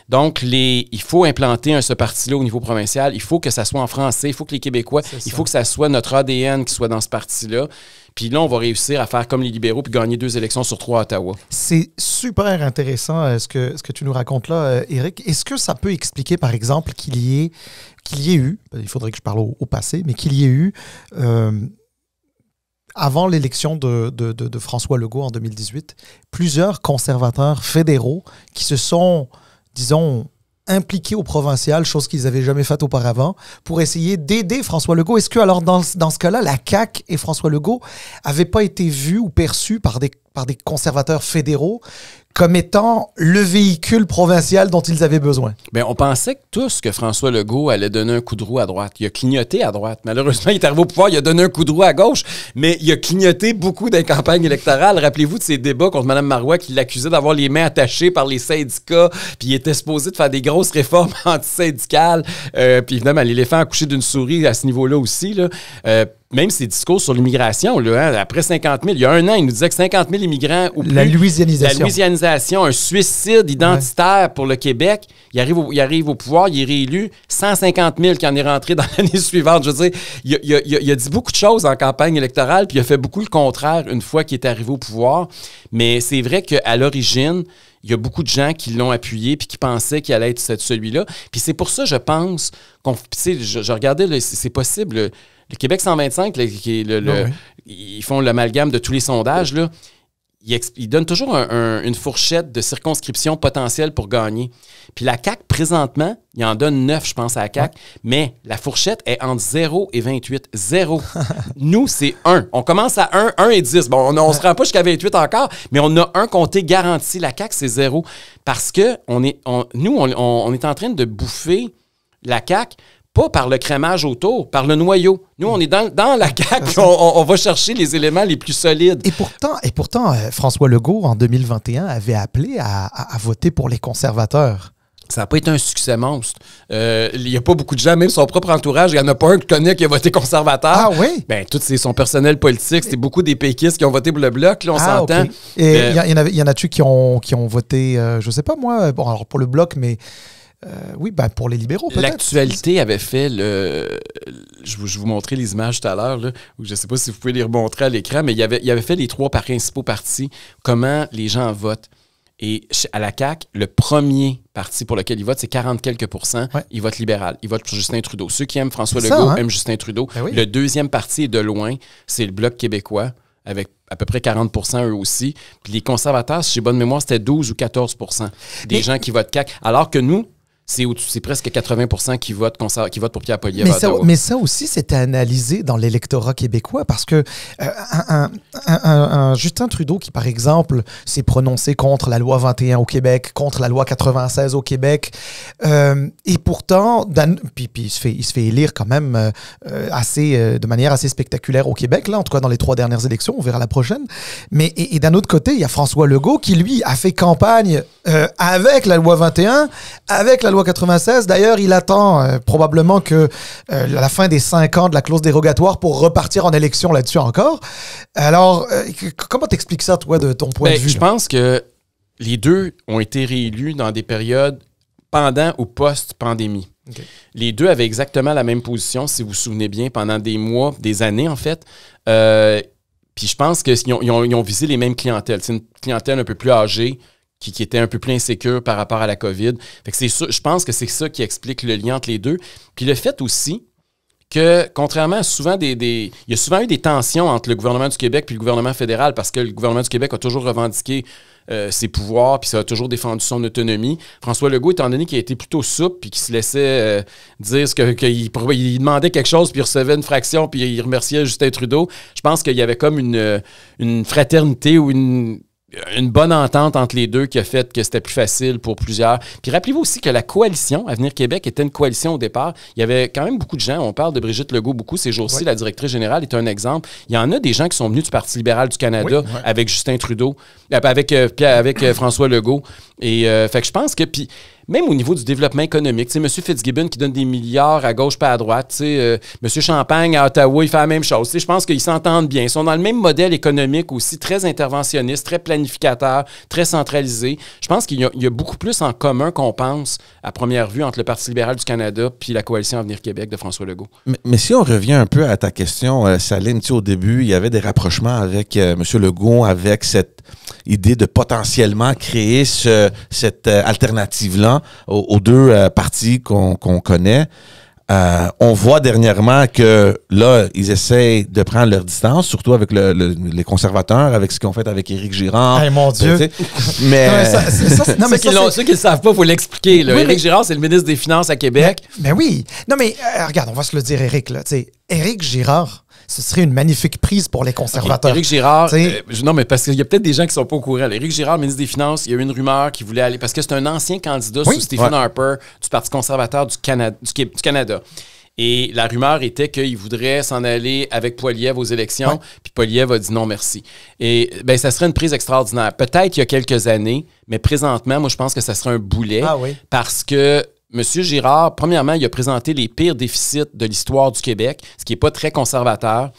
Donc, il faut implanter ce parti-là au niveau provincial. Il faut que ça soit en français. Il faut que les Québécois, il faut que ça soit notre ADN qui soit dans ce parti-là. Puis là, on va réussir à faire comme les libéraux puis gagner 2 élections sur 3 à Ottawa. C'est super intéressant ce que tu nous racontes là, Éric. Est-ce que ça peut expliquer, par exemple, qu'il y ait eu, il faudrait que je parle au passé, mais qu'il y ait eu, avant l'élection de François Legault en 2018, plusieurs conservateurs fédéraux qui se sont, disons, impliqués au provincial, chose qu'ils n'avaient jamais faite auparavant, pour essayer d'aider François Legault. Est-ce que, alors, dans ce cas-là, la CAQ et François Legault n'avaient pas été vus ou perçus par des conservateurs fédéraux comme étant le véhicule provincial dont ils avaient besoin? Bien, on pensait tous que François Legault allait donner un coup de roue à droite. Il a clignoté à droite. Malheureusement, il est arrivé au pouvoir, il a donné un coup de roue à gauche, mais il a clignoté beaucoup dans les campagnes électorales. Rappelez-vous de ces débats contre Mme Marois qui l'accusait d'avoir les mains attachées par les syndicats, puis il était supposé de faire des grosses réformes antisyndicales. Puis évidemment, l'éléphant a accouché d'une souris à ce niveau-là aussi, là. Même ses discours sur l'immigration, là, hein, après 50 000, il y a un an, il nous disait que 50 000 immigrants ou plus. La louisianisation. Un suicide identitaire pour le Québec. Il arrive au pouvoir, il est réélu. 150 000 qui en est rentré dans l'année suivante. Je veux dire, il a dit beaucoup de choses en campagne électorale, puis il a fait beaucoup le contraire une fois qu'il est arrivé au pouvoir. Mais c'est vrai qu'à l'origine, il y a beaucoup de gens qui l'ont appuyé puis qui pensaient qu'il allait être celui-là. Puis c'est pour ça, je pense, je regardais, là, c'est possible, le Québec 125, ils font l'amalgame de tous les sondages, là, ils donnent toujours une fourchette de circonscription potentielle pour gagner. Puis la CAQ, présentement, il en donne 9, je pense, à la CAQ, mais la fourchette est entre 0 et 28. 0. Nous, c'est 1. On commence à 1 et 10. Bon, on ne se rend pas jusqu'à 28 encore, mais on a un comté garanti. La CAQ, c'est 0. Parce que on est en train de bouffer la CAQ, pas par le crémage autour, par le noyau. Nous, on est dans la CAQ, on va chercher les éléments les plus solides. Et pourtant, François Legault, en 2021, avait appelé à voter pour les conservateurs. Ça n'a pas été un succès monstre. Il n'y a pas beaucoup de gens, même son propre entourage, il n'y en a pas un qui connaît qui a voté conservateur. Ah oui? Bien, tout c'est son personnel politique. C'était beaucoup des péquistes qui ont voté pour le Bloc, là, on s'entend. Okay. Et il y en a-tu qui ont voté, je ne sais pas moi, bon, alors pour le Bloc, mais... oui, ben pour les libéraux, peut-être. L'actualité avait fait je vais vous montrer les images tout à l'heure, là, je ne sais pas si vous pouvez les remontrer à l'écran, mais il avait fait les 3 principaux partis, comment les gens votent. Et à la CAQ, le premier parti pour lequel ils votent, c'est 40 quelques %. Ouais. Ils votent libéral. Ils votent pour Justin Trudeau. Ceux qui aiment François Legault aiment Justin Trudeau. Ben oui. Le deuxième parti est de loin, c'est le Bloc québécois, avec à peu près 40 % eux aussi. Puis les conservateurs, si j'ai bonne mémoire, c'était 12 ou 14 % des gens qui votent CAQ. Alors que nous, c'est presque 80 % qui votent pour Pierre Poilievre. Mais ça aussi, c'était analysé dans l'électorat québécois parce que un Justin Trudeau qui, par exemple, s'est prononcé contre la loi 21 au Québec, contre la loi 96 au Québec, et pourtant, puis il se fait élire quand même de manière assez spectaculaire au Québec, là, en tout cas dans les 3 dernières élections, on verra la prochaine. Mais et d'un autre côté, il y a François Legault qui, lui, a fait campagne avec la loi 21, avec la loi 96. D'ailleurs, il attend probablement que la fin des 5 ans de la clause dérogatoire pour repartir en élection là-dessus encore. Alors, comment t'expliques ça, toi, de ton point de vue? Je pense que les deux ont été réélus dans des périodes pendant ou post-pandémie. Okay. Les deux avaient exactement la même position, si vous vous souvenez bien, pendant des mois, des années, en fait. Puis je pense qu'ils ont visé les mêmes clientèles. C'est une clientèle un peu plus âgée, qui était un peu plus insécure par rapport à la COVID. Fait que je pense que c'est ça qui explique le lien entre les deux. Puis le fait aussi que, contrairement à souvent il y a souvent eu des tensions entre le gouvernement du Québec et le gouvernement fédéral parce que le gouvernement du Québec a toujours revendiqué ses pouvoirs puis ça a toujours défendu son autonomie. François Legault, étant donné qu'il a été plutôt souple puis qu'il se laissait dire qu'il demandait quelque chose puis il recevait une fraction puis il remerciait Justin Trudeau, je pense qu'il y avait comme une fraternité ou une bonne entente entre les deux qui a fait que c'était plus facile pour plusieurs. Puis rappelez-vous aussi que la coalition Avenir Québec était une coalition au départ. Il y avait quand même beaucoup de gens. On parle de Brigitte Legault beaucoup ces jours-ci. La directrice générale est un exemple. Il y en a des gens qui sont venus du Parti libéral du Canada avec Justin Trudeau, avec François Legault. Et fait que je pense que... Puis, même au niveau du développement économique, tu sais, M. Fitzgibbon qui donne des milliards à gauche pas à droite, tu sais, M. Champagne à Ottawa, il fait la même chose. Tu sais, je pense qu'ils s'entendent bien. Ils sont dans le même modèle économique aussi, très interventionniste, très planificateur, très centralisé. Je pense qu'il y a beaucoup plus en commun qu'on pense à première vue entre le Parti libéral du Canada puis la coalition Avenir Québec de François Legault. Mais si on revient un peu à ta question, Salim, tu sais, au début, il y avait des rapprochements avec M. Legault, avec cette idée de potentiellement créer cette alternative-là aux deux partis qu'on connaît. On voit dernièrement que là, ils essayent de prendre leur distance, surtout avec les conservateurs, avec ce qu'ils ont fait avec Éric Girard. Hey, mon Dieu! Mais ceux qui ne le savent pas, il faut l'expliquer. Oui, Éric Girard, c'est le ministre des Finances à Québec. Mais oui! Non, mais regarde, on va se le dire, Éric. Là, Éric Girard, ce serait une magnifique prise pour les conservateurs. Éric Girard, non, mais parce qu'il y a peut-être des gens qui ne sont pas au courant. Éric Girard, ministre des Finances, il y a eu une rumeur qui voulait aller... Parce que c'est un ancien candidat sous Stephen Harper du Parti conservateur du Canada. Et la rumeur était qu'il voudrait s'en aller avec Poilievre aux élections, puis Poilievre a dit non, merci. Et bien, ça serait une prise extraordinaire. Peut-être il y a quelques années, mais présentement, moi, je pense que ça serait un boulet. Parce que M. Girard, premièrement, il a présenté les pires déficits de l'histoire du Québec, ce qui n'est pas très conservateur.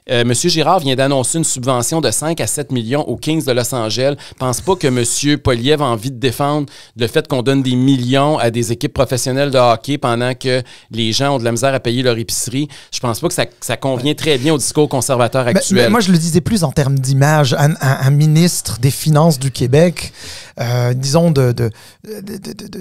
M. Girard vient d'annoncer une subvention de 5 à 7 millions aux Kings de Los Angeles. Je pense pas que M. Poilievre a envie de défendre le fait qu'on donne des millions à des équipes professionnelles de hockey pendant que les gens ont de la misère à payer leur épicerie. Je pense pas que ça convient très bien au discours conservateur actuel. Mais moi, je le disais plus en termes d'image. Un ministre des Finances du Québec, disons de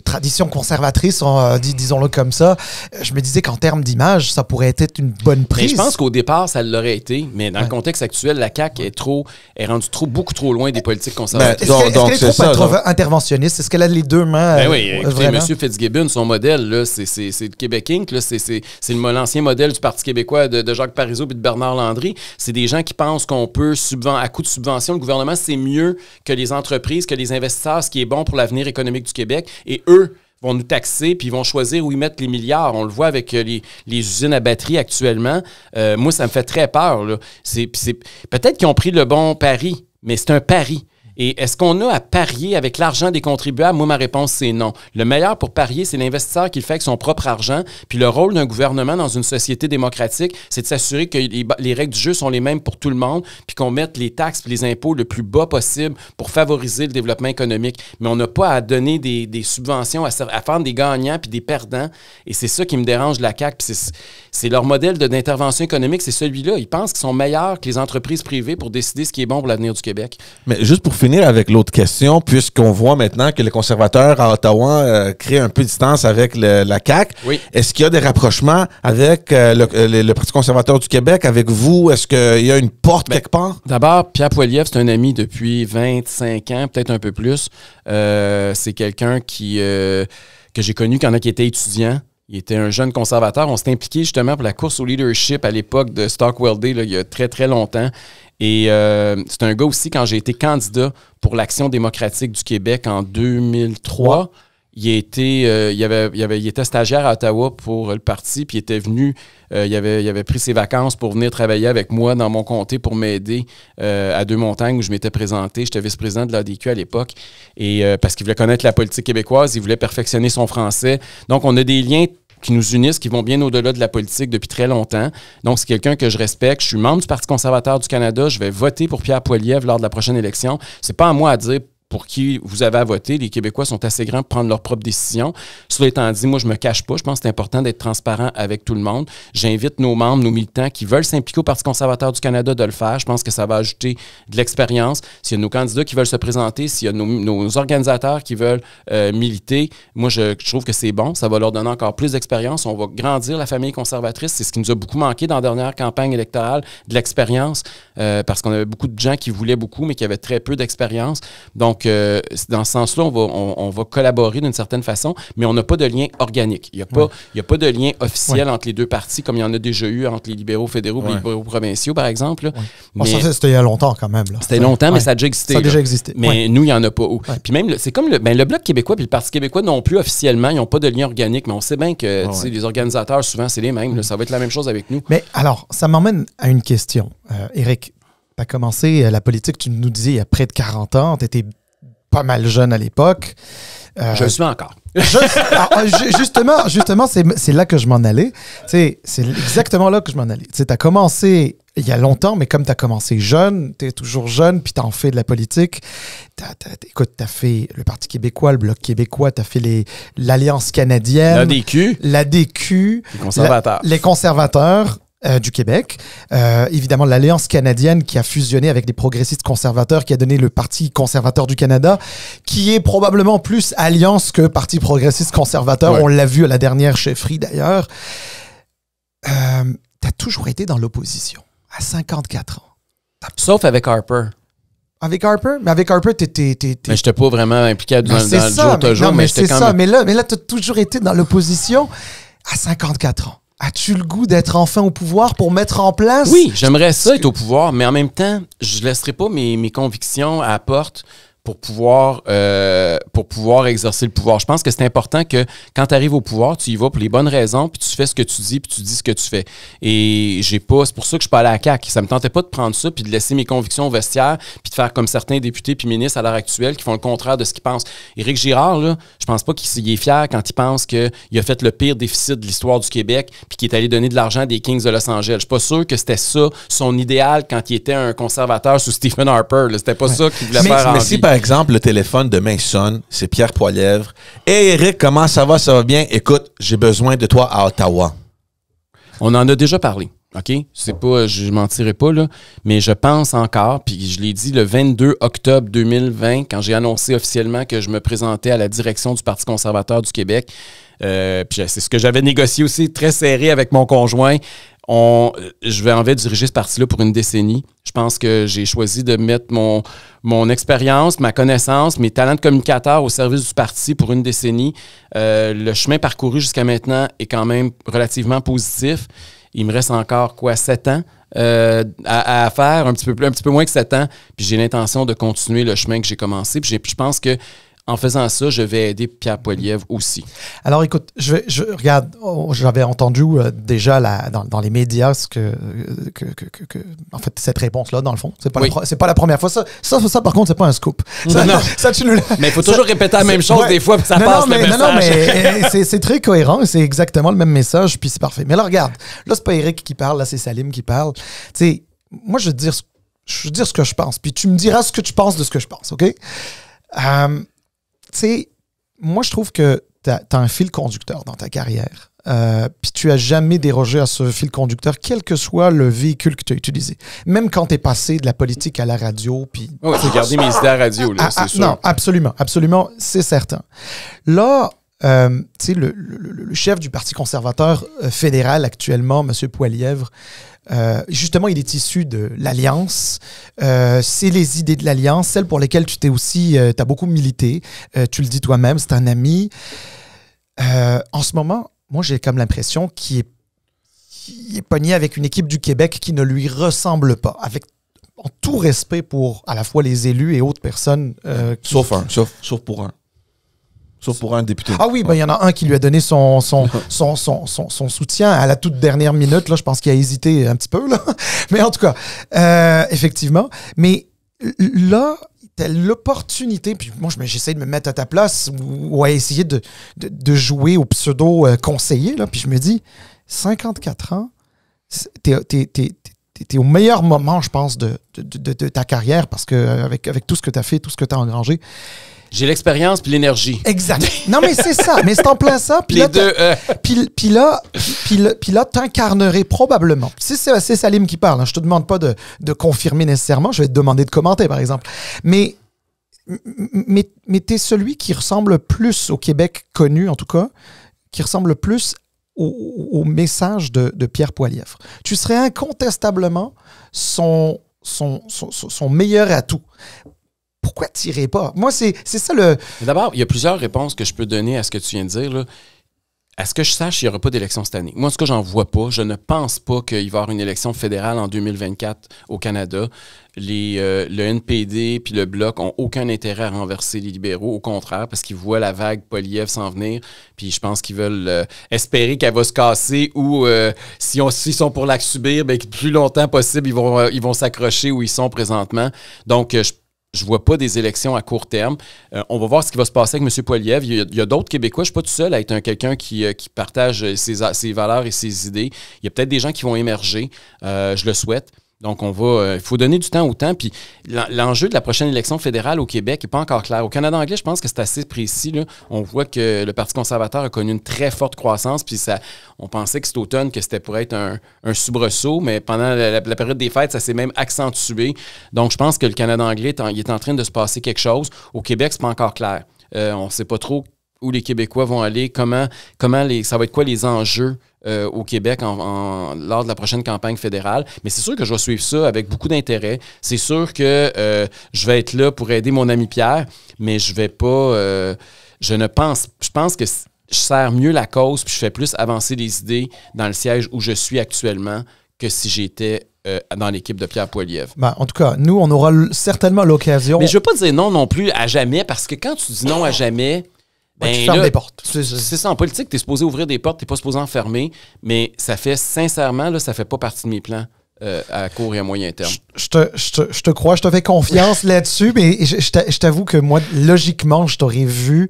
tradition conservatrice, disons-le comme ça, je me disais qu'en termes d'image, ça pourrait être une bonne prise. Mais je pense qu'au départ, ça l'aurait été. Mais dans le contexte actuel, la CAQ est rendue beaucoup trop loin des politiques conservatrices. Est-ce qu'elle est trop interventionniste? Est-ce qu'elle a les deux mains? Ben oui, écoutez, M. Fitzgibbon, son modèle, là, c'est le Québec Inc., là, c'est l'ancien modèle du Parti québécois de Jacques Parizeau et de Bernard Landry. C'est des gens qui pensent qu'on peut, à coup de subvention, le gouvernement, c'est mieux que les entreprises, que les investisseurs, ce qui est bon pour l'avenir économique du Québec. Et eux vont nous taxer, puis ils vont choisir où ils mettent les milliards. On le voit avec les usines à batterie actuellement. Moi, ça me fait très peur. Là. Peut-être qu'ils ont pris le bon pari, mais c'est un pari. Et est-ce qu'on a à parier avec l'argent des contribuables? Moi, ma réponse, c'est non. Le meilleur pour parier, c'est l'investisseur qui le fait avec son propre argent. Puis le rôle d'un gouvernement dans une société démocratique, c'est de s'assurer que les règles du jeu sont les mêmes pour tout le monde, puis qu'on mette les taxes et les impôts le plus bas possible pour favoriser le développement économique. Mais on n'a pas à donner des subventions, à faire des gagnants puis des perdants. Et c'est ça qui me dérange de la CAQ. Puis c'est leur modèle d'intervention économique, c'est celui-là. Ils pensent qu'ils sont meilleurs que les entreprises privées pour décider ce qui est bon pour l'avenir du Québec. Mais juste pour finir avec l'autre question, puisqu'on voit maintenant que les conservateurs à Ottawa créent un peu de distance avec la CAQ, est-ce qu'il y a des rapprochements avec le Parti conservateur du Québec, avec vous? Est-ce qu'il y a une porte quelque part? D'abord, Pierre Poilievre, c'est un ami depuis 25 ans, peut-être un peu plus. C'est quelqu'un que j'ai connu quand il était étudiant. Il était un jeune conservateur. On s'est impliqué justement pour la course au leadership à l'époque de Stockwell Day, là, il y a très, très longtemps. Et c'est un gars aussi, quand j'ai été candidat pour l'Action démocratique du Québec en 2003, il était stagiaire à Ottawa pour le parti, puis il était venu, il avait pris ses vacances pour venir travailler avec moi dans mon comté pour m'aider à Deux-Montagnes où je m'étais présenté. J'étais vice-président de l'ADQ à l'époque, et parce qu'il voulait connaître la politique québécoise, il voulait perfectionner son français. Donc, on a des liens qui nous unissent, qui vont bien au-delà de la politique depuis très longtemps. Donc, c'est quelqu'un que je respecte. Je suis membre du Parti conservateur du Canada. Je vais voter pour Pierre Poilievre lors de la prochaine élection. C'est pas à moi à dire pour qui vous avez à voter. Les Québécois sont assez grands pour prendre leurs propres décisions. Cela étant dit, moi, je me cache pas. Je pense que c'est important d'être transparent avec tout le monde. J'invite nos membres, nos militants qui veulent s'impliquer au Parti conservateur du Canada de le faire. Je pense que ça va ajouter de l'expérience. S'il y a nos candidats qui veulent se présenter, s'il y a nos organisateurs qui veulent militer, moi, je trouve que c'est bon. Ça va leur donner encore plus d'expérience. On va grandir la famille conservatrice. C'est ce qui nous a beaucoup manqué dans la dernière campagne électorale, de l'expérience, parce qu'on avait beaucoup de gens qui voulaient beaucoup, mais qui avaient très peu d'expérience. Donc, Donc, dans ce sens-là, on va collaborer d'une certaine façon, mais on n'a pas de lien organique. Il n'y a pas de lien officiel entre les deux partis, comme il y en a déjà eu entre les libéraux fédéraux et les libéraux provinciaux, par exemple. Mais ça, c'était il y a longtemps quand même. C'était longtemps, mais ça a déjà existé. Ça a déjà existé. Mais nous, il n'y en a pas. Puis même, c'est comme le Bloc québécois puis le Parti québécois non plus officiellement, ils n'ont pas de lien organique, mais on sait bien que les organisateurs, souvent, c'est les mêmes. Là, ça va être la même chose avec nous. Mais alors, ça m'emmène à une question. Éric, tu as commencé la politique, tu nous disais, il y a près de 40 ans. Tu étais pas mal jeune à l'époque. Je le suis encore. Justement, c'est là que je m'en allais. C'est exactement là que je m'en allais. Tu as commencé il y a longtemps, mais comme tu as commencé jeune, tu es toujours jeune, puis tu en fais de la politique. Écoute, tu as fait le Parti québécois, le Bloc québécois, tu as fait l'Alliance canadienne. L'ADQ. Les conservateurs. Du Québec. Évidemment, l'Alliance canadienne qui a fusionné avec les progressistes conservateurs, qui a donné le Parti conservateur du Canada, qui est probablement plus alliance que Parti progressiste conservateur. Ouais. On l'a vu à la dernière chefferie, d'ailleurs. Tu as toujours été dans l'opposition, à 54 ans. Sauf avec Harper. Avec Harper? Mais avec Harper, t'étais... Mais j'étais pas vraiment impliqué dans le jour de jour. Mais c'est ça. Mais là, t'as toujours été dans l'opposition à 54 ans. As-tu le goût d'être enfin au pouvoir pour mettre en place? Oui, j'aimerais ça être au pouvoir, mais en même temps, je ne laisserai pas mes convictions à la porte pour pouvoir exercer le pouvoir. Je pense que c'est important que quand tu arrives au pouvoir, tu y vas pour les bonnes raisons, puis tu fais ce que tu dis, puis tu dis ce que tu fais. Et c'est pour ça que je suis pas allé à la CAQ. Ça me tentait pas de prendre ça, puis de laisser mes convictions au vestiaire, puis de faire comme certains députés puis ministres à l'heure actuelle qui font le contraire de ce qu'ils pensent. Éric Girard, là, je pense pas qu'il est fier quand il pense qu'il a fait le pire déficit de l'histoire du Québec, puis qu'il est allé donner de l'argent à des Kings de Los Angeles. Je suis pas sûr que c'était ça son idéal quand il était un conservateur sous Stephen Harper. Là. C'était pas ça qu'il voulait faire en vie. Par exemple, le téléphone demain sonne, c'est Pierre Poilievre. « Hey Éric, comment ça va? Ça va bien? Écoute, j'ai besoin de toi à Ottawa. » On en a déjà parlé, OK? C'est pas, je mentirai pas, là, mais je pense encore, puis je l'ai dit le 22 octobre 2020, quand j'ai annoncé officiellement que je me présentais à la direction du Parti conservateur du Québec. Puis c'est ce que j'avais négocié aussi, très serré avec mon conjoint. Je vais en fait diriger ce parti-là pour une décennie. Je pense que j'ai choisi de mettre mon expérience, ma connaissance, mes talents de communicateur au service du parti pour une décennie. Le chemin parcouru jusqu'à maintenant est quand même relativement positif. Il me reste encore, 7 ans à faire, un petit peu moins que 7 ans. Puis j'ai l'intention de continuer le chemin que j'ai commencé. Puis je pense que en faisant ça, je vais aider Pierre Poilievre aussi. Alors, écoute, regarde, j'avais entendu déjà dans les médias en fait, cette réponse-là, dans le fond, c'est pas la première fois. Ça, par contre, c'est pas un scoop. Ça, tu nous mais il faut toujours répéter la même chose des fois, puis ça passe le message. Non, mais c'est très cohérent, c'est exactement le même message, puis c'est parfait. Mais là, regarde, là, c'est pas Éric qui parle, là, c'est Salim qui parle. Tu sais, moi, je veux dire ce que je pense, puis tu me diras ce que tu penses de ce que je pense, OK? Tu sais, moi, je trouve que tu as un fil conducteur dans ta carrière. Puis tu n'as jamais dérogé à ce fil conducteur, quel que soit le véhicule que tu as utilisé. Même quand tu es passé de la politique à la radio. Puis j'ai gardé mes idées à la radio, là, c'est sûr. Non, absolument, c'est certain. Là, tu sais, le chef du Parti conservateur fédéral actuellement, M. Poilievre, justement, il est issu de l'Alliance. C'est les idées de l'Alliance, celles pour lesquelles tu t'es aussi, t'as beaucoup milité. Tu le dis toi-même, c'est un ami. En ce moment, moi, j'ai comme l'impression qu'il est pogné avec une équipe du Québec qui ne lui ressemble pas. En tout respect pour à la fois les élus et autres personnes. Sauf pour un. Sauf pour un député. Ah oui, ben il y en a un qui lui a donné son soutien à la toute dernière minute. Là, je pense qu'il a hésité un petit peu. Là. Mais en tout cas, effectivement. Mais là, tu as l'opportunité, puis moi, j'essaie de me mettre à ta place ou à essayer de jouer au pseudo-conseiller. Puis je me dis, 54 ans, t'es au meilleur moment, je pense, de ta carrière parce qu'avec tout ce que tu as fait, tout ce que tu as engrangé, j'ai l'expérience puis l'énergie. Exact. Non, mais c'est ça. Mais c'est en plein ça. Puis là, puis là, t'incarnerais probablement. C'est Salim qui parle. Hein. Je te demande pas de confirmer nécessairement. Je vais te demander de commenter, par exemple. Mais t'es celui qui ressemble plus au Québec connu, en tout cas, qui ressemble plus au message de Pierre Poilievre. Tu serais incontestablement son meilleur atout. pourquoi tirer pas? Moi, c'est ça le... D'abord, il y a plusieurs réponses que je peux donner à ce que tu viens de dire, là. À ce que je sache, il n'y aura pas d'élection cette année. Moi, en tout cas, j'en vois pas. Je ne pense pas qu'il va y avoir une élection fédérale en 2024 au Canada. Le NPD puis le Bloc ont aucun intérêt à renverser les libéraux. Au contraire, parce qu'ils voient la vague Poilievre s'en venir. Puis je pense qu'ils veulent espérer qu'elle va se casser ou s'ils sont pour la subir, bien, que plus longtemps possible, ils vont s'accrocher où ils sont présentement. Donc, je ne vois pas des élections à court terme. On va voir ce qui va se passer avec M. Poilievre. Il y a d'autres Québécois. Je ne suis pas tout seul à être quelqu'un qui partage ses valeurs et ses idées. Il y a peut-être des gens qui vont émerger. Je le souhaite. Donc, il faut donner du temps au temps. Puis, l'enjeu de la prochaine élection fédérale au Québec n'est pas encore clair. Au Canada anglais, je pense que c'est assez précis, là. On voit que le Parti conservateur a connu une très forte croissance. Puis, on pensait que cet automne, que c'était pour être un soubresaut. Mais pendant la période des fêtes, ça s'est même accentué. Donc, je pense que le Canada anglais, il est en train de se passer quelque chose. Au Québec, c'est pas encore clair. On ne sait pas trop où les Québécois vont aller, ça va être quoi les enjeux au Québec lors de la prochaine campagne fédérale. Mais c'est sûr que je vais suivre ça avec beaucoup d'intérêt. C'est sûr que je vais être là pour aider mon ami Pierre, mais je vais pas... je pense que je sers mieux la cause puis je fais plus avancer les idées dans le siège où je suis actuellement que si j'étais dans l'équipe de Pierre Poilievre. Ben, en tout cas, nous, on aura certainement l'occasion... Mais je ne veux pas dire non plus à jamais, parce que quand tu dis non à jamais... Ben, tu fermes des portes. C'est ça, en politique, tu es supposé ouvrir des portes, tu n'es pas supposé en fermer, mais ça fait, sincèrement, là, ça fait pas partie de mes plans à court et à moyen terme. Je te crois, je te fais confiance là-dessus, mais je t'avoue que moi, logiquement, je t'aurais vu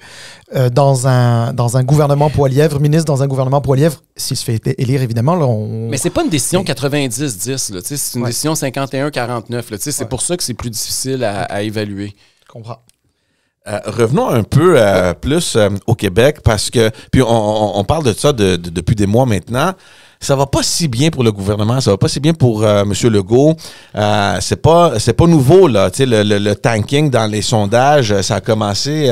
dans un gouvernement Poilievre, ministre dans un gouvernement Poilievre, s'il se fait élire, évidemment. Là, mais c'est pas une décision 90-10, là, c'est une décision 51-49. C'est pour ça que c'est plus difficile à évaluer. Je comprends. Revenons un peu plus au Québec parce que, puis on parle de ça depuis des mois maintenant. Ça va pas si bien pour le gouvernement, ça va pas si bien pour M. Legault. C'est pas nouveau là, tu sais le tanking dans les sondages, ça a commencé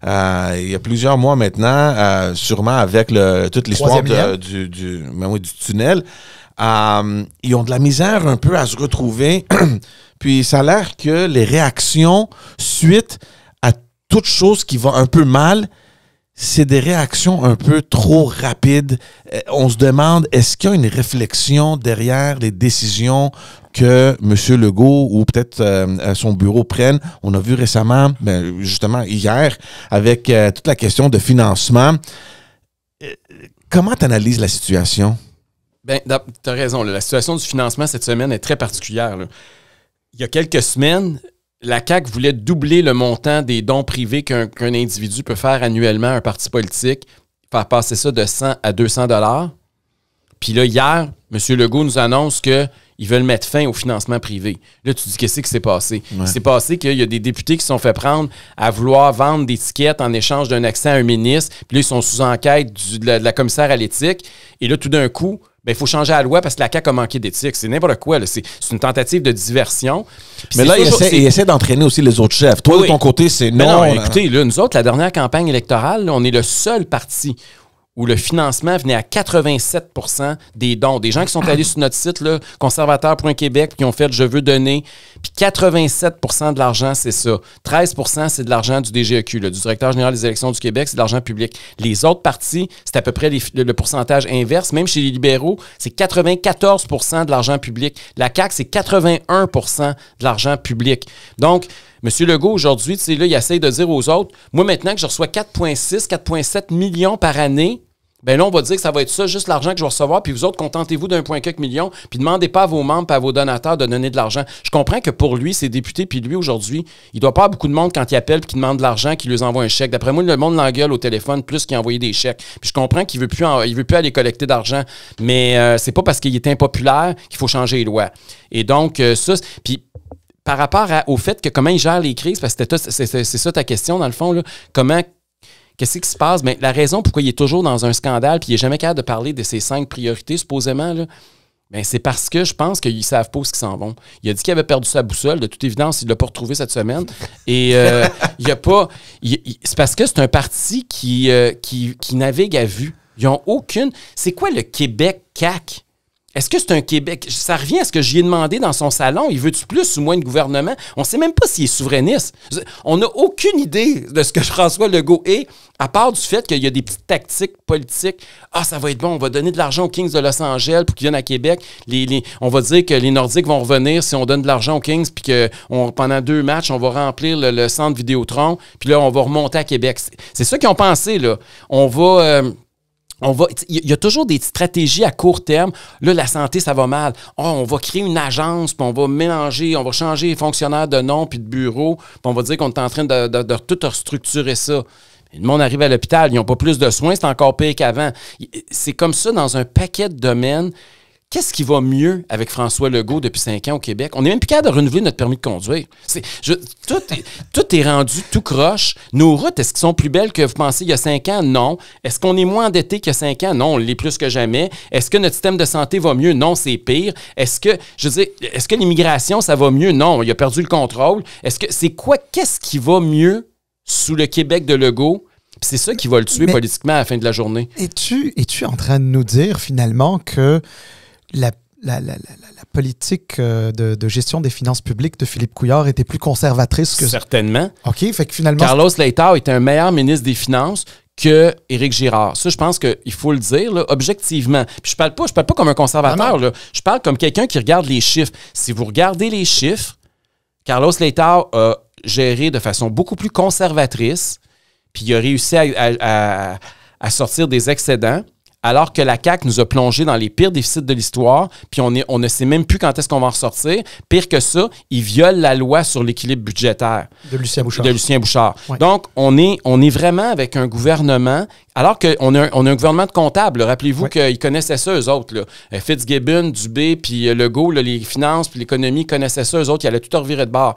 il y a plusieurs mois maintenant, sûrement avec toute l'histoire du tunnel. Ils ont de la misère un peu à se retrouver. Puis ça a l'air que les réactions suite à toute chose qui va un peu mal, c'est des réactions un peu trop rapides. On se demande, est-ce qu'il y a une réflexion derrière les décisions que M. Legault ou peut-être son bureau prennent? On a vu récemment, justement hier, avec toute la question de financement. Comment tu analyses la situation? Bien, tu as raison. La situation du financement cette semaine est très particulière. Là. Il y a quelques semaines, la CAQ voulait doubler le montant des dons privés qu'un individu peut faire annuellement à un parti politique, faire passer ça de 100 à 200 $. Puis là, hier, M. Legault nous annonce qu'ils veulent mettre fin au financement privé. Là, tu dis, qu'est-ce qui s'est passé? Ouais. Il s'est passé qu'il y a des députés qui se sont fait prendre à vouloir vendre des tickets en échange d'un accès à un ministre. Puis là, ils sont sous enquête de la commissaire à l'éthique. Et là, tout d'un coup, il faut changer la loi parce que la CAQ a manqué d'éthique. C'est n'importe quoi. Là. C'est une tentative de diversion. Puis mais là, il essaie d'entraîner aussi les autres chefs. Toi, de ton côté, c'est non. Écoutez, là, nous autres, la dernière campagne électorale, là, on est le seul parti où le financement venait à 87 % des dons. Des gens qui sont allés sur notre site, là, conservateur.québec, qui ont fait « Je veux donner ». Puis 87 % de l'argent, c'est ça. 13 % c'est de l'argent du DGEQ, là, du directeur général des élections du Québec, c'est de l'argent public. Les autres partis, c'est à peu près le pourcentage inverse. Même chez les libéraux, c'est 94 % de l'argent public. La CAQ, c'est 81 % de l'argent public. Donc, M. Legault, aujourd'hui, tu sais, là, il essaie de dire aux autres, moi, maintenant que je reçois 4,6, 4,7 millions par année, bien là, on va dire que ça va être ça, juste l'argent que je vais recevoir, puis vous autres, contentez-vous d'1,4 million, puis demandez pas à vos membres et à vos donateurs de donner de l'argent. Je comprends que pour lui, ses députés, puis lui, aujourd'hui, il doit pas avoir beaucoup de monde quand il appelle puis qu'il demande de l'argent, qu'il lui envoie un chèque. D'après moi, le monde l'engueule au téléphone plus qu'il a envoyé des chèques. Puis je comprends qu'il veut plus aller collecter d'argent, mais c'est pas parce qu'il est impopulaire qu'il faut changer les lois. Et donc, ça, puis par rapport au fait que comment il gère les crises, parce que c'est ça ta question, dans le fond, là, qu'est-ce qui se passe? Bien, la raison pourquoi il est toujours dans un scandale puis il n'est jamais capable de parler de ses 5 priorités, supposément, là, bien, c'est parce que je pense qu'ils ne savent pas où ils s'en vont. Il a dit qu'il avait perdu sa boussole. De toute évidence, il ne l'a pas retrouvé cette semaine. Et il n'y a pas... c'est parce que c'est un parti qui navigue à vue. Ils n'ont aucune... C'est quoi le Québec CAQ? Est-ce que c'est un Québec? Ça revient à ce que j'y ai demandé dans son salon. Il veut-tu plus ou moins de gouvernement? On ne sait même pas s'il est souverainiste. On n'a aucune idée de ce que François Legault est, à part du fait qu'il y a des petites tactiques politiques. Ah, ça va être bon, on va donner de l'argent aux Kings de Los Angeles pour qu'ils viennent à Québec. On va dire que les Nordiques vont revenir si on donne de l'argent aux Kings, puis que pendant 2 matchs, on va remplir le centre Vidéotron, puis là, on va remonter à Québec. C'est ça qu'ils ont pensé, là. Il y a toujours des stratégies à court terme. Là, la santé, ça va mal. On va créer une agence, puis on va mélanger, on va changer les fonctionnaires de nom puis de bureau, puis on va dire qu'on est en train de tout restructurer ça. Mais le monde arrive à l'hôpital, ils n'ont pas plus de soins, c'est encore pire qu'avant. C'est comme ça dans un paquet de domaines. Qu'est-ce qui va mieux avec François Legault depuis 5 ans au Québec? On n'est même plus capable de renouveler notre permis de conduire. Tout est rendu tout croche. Nos routes, est-ce qu'elles sont plus belles que vous pensez il y a 5 ans? Non. Est-ce qu'on est moins endetté qu'il y a 5 ans? Non, on l'est plus que jamais. Est-ce que notre système de santé va mieux? Non, c'est pire. Est-ce que l'immigration, ça va mieux? Non, il a perdu le contrôle. Qu'est-ce qui va mieux sous le Québec de Legault? Puis c'est ça qui va le tuer politiquement à la fin de la journée. Es-tu en train de nous dire finalement que la politique de gestion des finances publiques de Philippe Couillard était plus conservatrice que... Certainement. OK, fait que finalement... Carlos Letao était un meilleur ministre des Finances que Éric Girard. Ça, je pense qu'il faut le dire, là, objectivement. Puis je parle pas comme un conservateur. Là. Je parle comme quelqu'un qui regarde les chiffres. Si vous regardez les chiffres, Carlos Letao a géré de façon beaucoup plus conservatrice, puis il a réussi à sortir des excédents, alors que la CAQ nous a plongé dans les pires déficits de l'histoire, puis on ne sait même plus quand est-ce qu'on va en ressortir. Pire que ça, il viole la loi sur l'équilibre budgétaire. De Lucien Bouchard. Ouais. Donc, on est vraiment avec un gouvernement, alors qu'on a un gouvernement de comptables. Rappelez-vous qu'ils connaissaient ça, eux autres. Là. Fitzgibbon, Dubé, puis Legault, là, les finances, puis l'économie, connaissaient ça, eux autres. Ils allaient tout revirer de bord.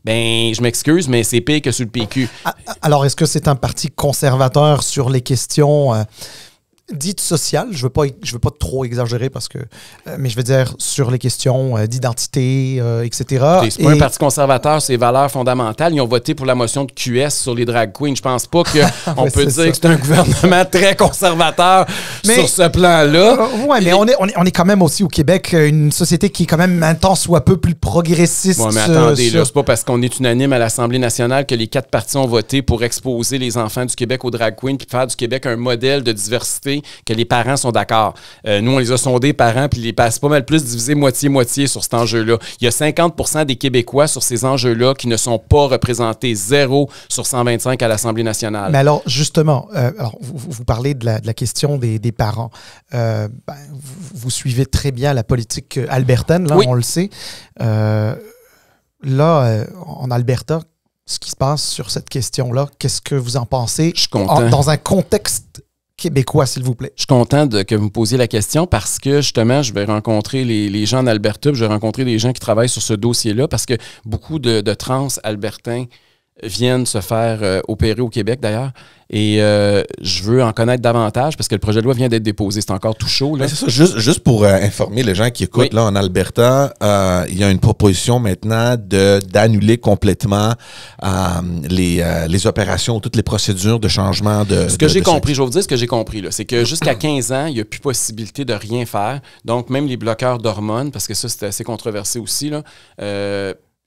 Ben, je m'excuse, mais c'est pire que sur le PQ. Alors, est-ce que c'est un parti conservateur sur les questions... dites sociales, je veux pas trop exagérer parce que, mais je veux dire sur les questions d'identité, etc. C'est pas un parti conservateur, c'est valeurs fondamentales. Ils ont voté pour la motion de QS sur les drag queens. Je pense pas qu'on peut dire que c'est un gouvernement très conservateur sur ce plan-là. Oui, mais on est quand même aussi au Québec, une société qui est quand même un temps soit peu plus progressiste. Oui, mais attendez, là, c'est pas parce qu'on est unanime à l'Assemblée nationale que les 4 partis ont voté pour exposer les enfants du Québec aux drag queens puis faire du Québec un modèle de diversité que les parents sont d'accord. Nous, on les a sondés, parents, puis c'est pas mal plus divisé moitié-moitié sur cet enjeu-là. Il y a 50% des Québécois sur ces enjeux-là qui ne sont pas représentés, 0 sur 125 à l'Assemblée nationale. Mais alors, justement, vous parlez de la question des parents. Vous suivez très bien la politique albertaine, là, on le sait. Là, en Alberta, ce qui se passe sur cette question-là, qu'est-ce que vous en pensez? Je suis content. Dans un contexte québécois, s'il vous plaît. Je suis content que vous me posiez la question parce que, justement, je vais rencontrer les gens en Alberta, je vais rencontrer des gens qui travaillent sur ce dossier-là parce que beaucoup de trans albertains viennent se faire opérer au Québec, d'ailleurs. Et je veux en connaître davantage parce que le projet de loi vient d'être déposé. C'est encore tout chaud. Là. C'est ça, juste pour informer les gens qui écoutent, là, en Alberta, il y a une proposition maintenant d'annuler complètement les opérations, toutes les procédures de changement de... Ce que j'ai compris, je vais vous dire ce que j'ai compris, là, c'est que jusqu'à 15 ans, il n'y a plus possibilité de rien faire. Donc, même les bloqueurs d'hormones, parce que ça, c'est assez controversé aussi, là,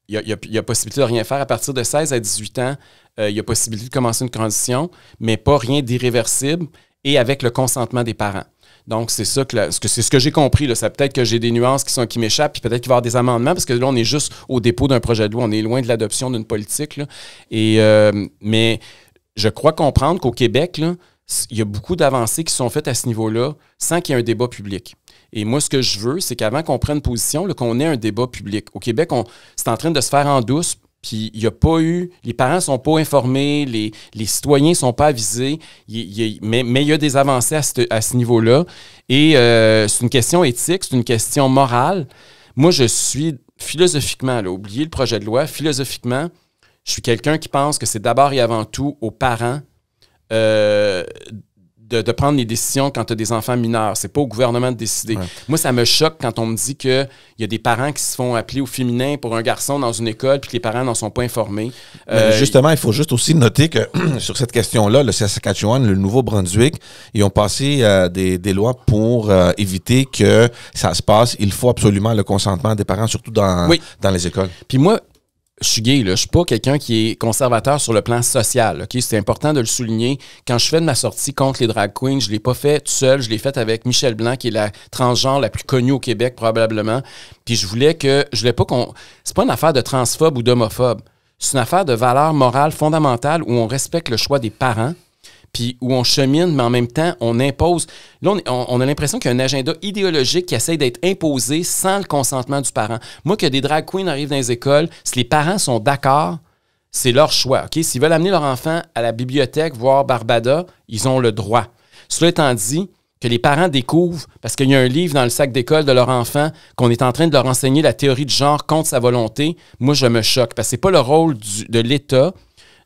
il y a possibilité de rien faire. À partir de 16 à 18 ans, il y a possibilité de commencer une transition, mais pas rien d'irréversible et avec le consentement des parents. Donc, c'est ça c'est ce que j'ai compris. Là. Ça peut-être que j'ai des nuances qui m'échappent, puis peut-être qu'il va y avoir des amendements, parce que là, on est juste au dépôt d'un projet de loi. On est loin de l'adoption d'une politique. Là. Mais je crois comprendre qu'au Québec, là, il y a beaucoup d'avancées qui sont faites à ce niveau-là sans qu'il y ait un débat public. Et moi, ce que je veux, c'est qu'avant qu'on prenne position, là, qu'on ait un débat public. Au Québec, c'est en train de se faire en douce, puis il n'y a pas eu... Les parents ne sont pas informés, les citoyens ne sont pas avisés, mais il y a des avancées à ce niveau-là. Et c'est une question éthique, c'est une question morale. Moi, je suis philosophiquement, là, oubliez le projet de loi, philosophiquement, je suis quelqu'un qui pense que c'est d'abord et avant tout aux parents de prendre les décisions quand tu as des enfants mineurs. C'est pas au gouvernement de décider. Ouais. Moi, ça me choque quand on me dit qu'il y a des parents qui se font appeler au féminin pour un garçon dans une école puis que les parents n'en sont pas informés. Justement, il faut juste aussi noter que sur cette question-là, le Saskatchewan, le Nouveau-Brunswick, ils ont passé des lois pour éviter que ça se passe. Il faut absolument le consentement des parents, surtout dans les écoles. Puis moi, je suis gay, là. Je suis pas quelqu'un qui est conservateur sur le plan social. Okay? C'est important de le souligner. Quand je fais de ma sortie contre les drag queens, je l'ai pas fait tout seul. Je l'ai fait avec Michel Blanc, qui est la transgenre la plus connue au Québec, probablement. Puis je voulais pas qu'on... C'est pas une affaire de transphobe ou d'homophobe. C'est une affaire de valeur morale fondamentale où on respecte le choix des parents, puis où on chemine, mais en même temps, on impose. Là, on a l'impression qu'il y a un agenda idéologique qui essaie d'être imposé sans le consentement du parent. Moi, que des drag queens arrivent dans les écoles, si les parents sont d'accord, c'est leur choix. Okay? S'ils veulent amener leur enfant à la bibliothèque voir Barbada, ils ont le droit. Cela étant dit, que les parents découvrent, parce qu'il y a un livre dans le sac d'école de leur enfant, qu'on est en train de leur enseigner la théorie du genre contre sa volonté, moi, je me choque. Parce que c'est pas le rôle de l'État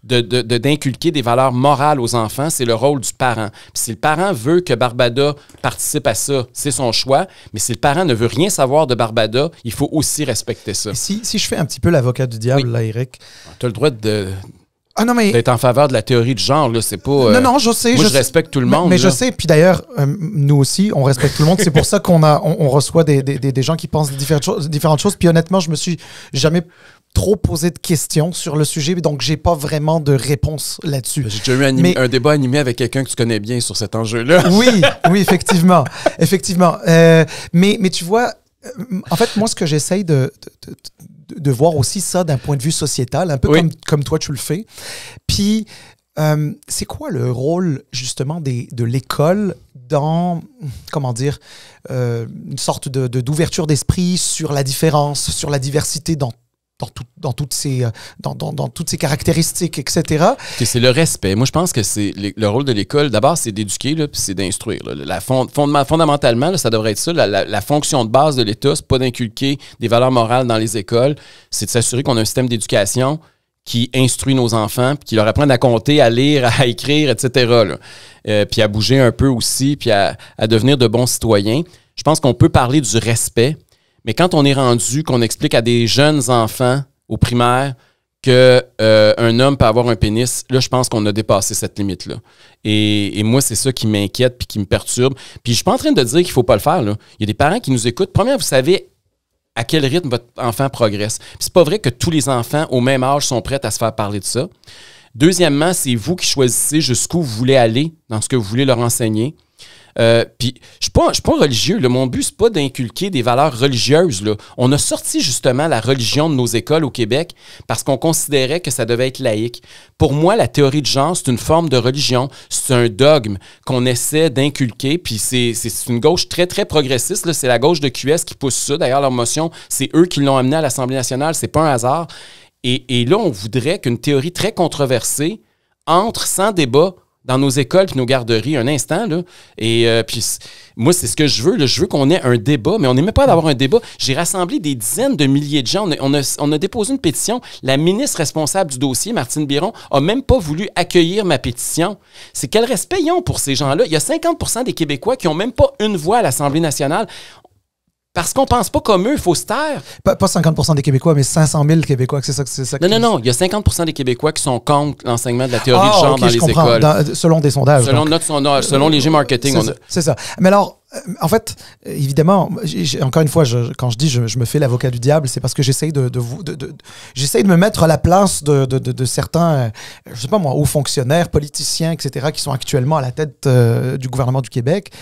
d'inculquer des valeurs morales aux enfants, c'est le rôle du parent. Puis si le parent veut que Barbada participe à ça, c'est son choix, mais si le parent ne veut rien savoir de Barbada, il faut aussi respecter ça. Si je fais un petit peu l'avocat du diable, là, Eric... Tu as le droit d'être en faveur de la théorie du genre, là, c'est pas... non, je sais. Moi, je respecte tout le monde. Mais je sais, puis d'ailleurs, nous aussi, on respecte tout le monde. C'est pour ça on reçoit des gens qui pensent différentes choses. Puis honnêtement, je me suis jamais trop posé de questions sur le sujet, donc j'ai pas vraiment de réponse là-dessus. J'ai déjà eu un débat animé avec quelqu'un que tu connais bien sur cet enjeu-là. Oui, effectivement. Mais tu vois, en fait, moi, ce que j'essaye de voir aussi ça d'un point de vue sociétal, un peu comme toi tu le fais. Puis, c'est quoi le rôle, justement, de l'école dans, comment dire, une sorte d'ouverture d'esprit sur la différence, sur la diversité dans toutes ces caractéristiques, etc. C'est le respect. Moi, je pense que c'est le rôle de l'école, d'abord, c'est d'éduquer, puis c'est d'instruire. Fondamentalement, là, ça devrait être ça. La fonction de base de l'État, c'est pas d'inculquer des valeurs morales dans les écoles, c'est de s'assurer qu'on a un système d'éducation qui instruit nos enfants, puis qui leur apprend à compter, à lire, à écrire, etc. Puis à bouger un peu aussi, puis à devenir de bons citoyens. Je pense qu'on peut parler du respect, mais quand on est rendu, qu'on explique à des jeunes enfants au primaire qu'un homme peut avoir un pénis, là, je pense qu'on a dépassé cette limite-là. Et moi, c'est ça qui m'inquiète puis qui me perturbe. Puis je suis pas en train de dire qu'il faut pas le faire, là. Il y a des parents qui nous écoutent. Premièrement, vous savez à quel rythme votre enfant progresse. Puis c'est pas vrai que tous les enfants au même âge sont prêts à se faire parler de ça. Deuxièmement, c'est vous qui choisissez jusqu'où vous voulez aller dans ce que vous voulez leur enseigner. Puis je suis pas religieux. Là. Mon but, c'est pas d'inculquer des valeurs religieuses. Là. On a sorti justement la religion de nos écoles au Québec parce qu'on considérait que ça devait être laïque. Pour moi, la théorie de genre, c'est une forme de religion. C'est un dogme qu'on essaie d'inculquer. Puis c'est une gauche très, très progressiste. Là. C'est la gauche de QS qui pousse ça. D'ailleurs, leur motion, c'est eux qui l'ont amené à l'Assemblée nationale. C'est pas un hasard. Et là, on voudrait qu'une théorie très controversée entre sans débat dans nos écoles et nos garderies, un instant, là. Et puis, moi, c'est ce que je veux. Là. Je veux qu'on ait un débat, mais on n'aimait pas d'avoir un débat. J'ai rassemblé des dizaines de milliers de gens. On a déposé une pétition. La ministre responsable du dossier, Martine Biron, a même pas voulu accueillir ma pétition. C'est quel respect ils ont pour ces gens-là? Il y a 50% des Québécois qui n'ont même pas une voix à l'Assemblée nationale. Parce qu'on pense pas comme eux, il faut se taire. Pas 50% des Québécois, mais 500 000 Québécois, c'est ça. Non. Il y a 50% des Québécois qui sont contre l'enseignement de la théorie du genre dans les écoles. Selon des sondages. Selon Léger Marketing. C'est ça. Mais alors, en fait, évidemment, encore une fois, quand je dis je me fais l'avocat du diable, c'est parce que j'essaye j'essaye de me mettre à la place de certains, je sais pas moi, hauts fonctionnaires, politiciens, etc., qui sont actuellement à la tête du gouvernement du Québec.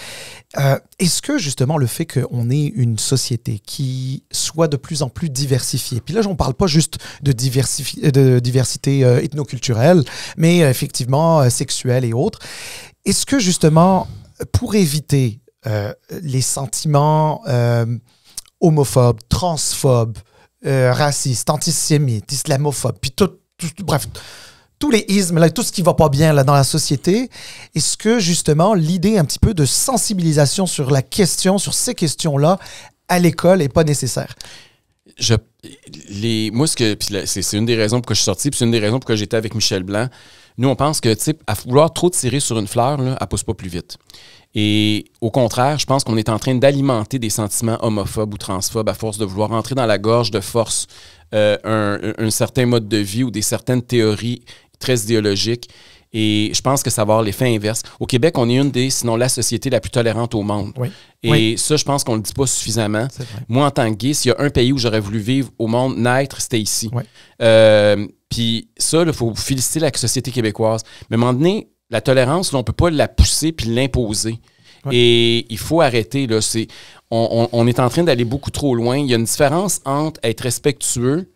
Est-ce que, justement, le fait qu'on ait une société qui soit de plus en plus diversifiée, puis là, on ne parle pas juste de diversité ethnoculturelle, mais effectivement sexuelle et autres, est-ce que, justement, pour éviter les sentiments homophobes, transphobes, racistes, antisémites, islamophobes, puis bref, tous les ismes, là, tout ce qui ne va pas bien là, dans la société, est-ce que justement l'idée un petit peu de sensibilisation sur ces questions-là à l'école n'est pas nécessaire? Moi, c'est une des raisons pour que je suis sorti, puis c'est une des raisons pour que j'étais avec Michel Blanc. nous, on pense que, tu sais, à vouloir trop tirer sur une fleur, là, elle pousse pas plus vite. Et au contraire, je pense qu'on est en train d'alimenter des sentiments homophobes ou transphobes à force de vouloir entrer dans la gorge de force un certain mode de vie ou des certaines théories très idéologiques. Et je pense que ça va avoir l'effet inverse. Au Québec, on est une des, sinon la société la plus tolérante au monde. Oui. Et ça, je pense qu'on ne le dit pas suffisamment. Moi, en tant que gay, s'il y a un pays où j'aurais voulu vivre au monde, naître, c'était ici. Oui. Puis ça, il faut féliciter la société québécoise. Mais à un moment donné, la tolérance, là, on ne peut pas la pousser puis l'imposer. Ouais. Et il faut arrêter. Là, on est en train d'aller beaucoup trop loin. Il y a une différence entre être respectueux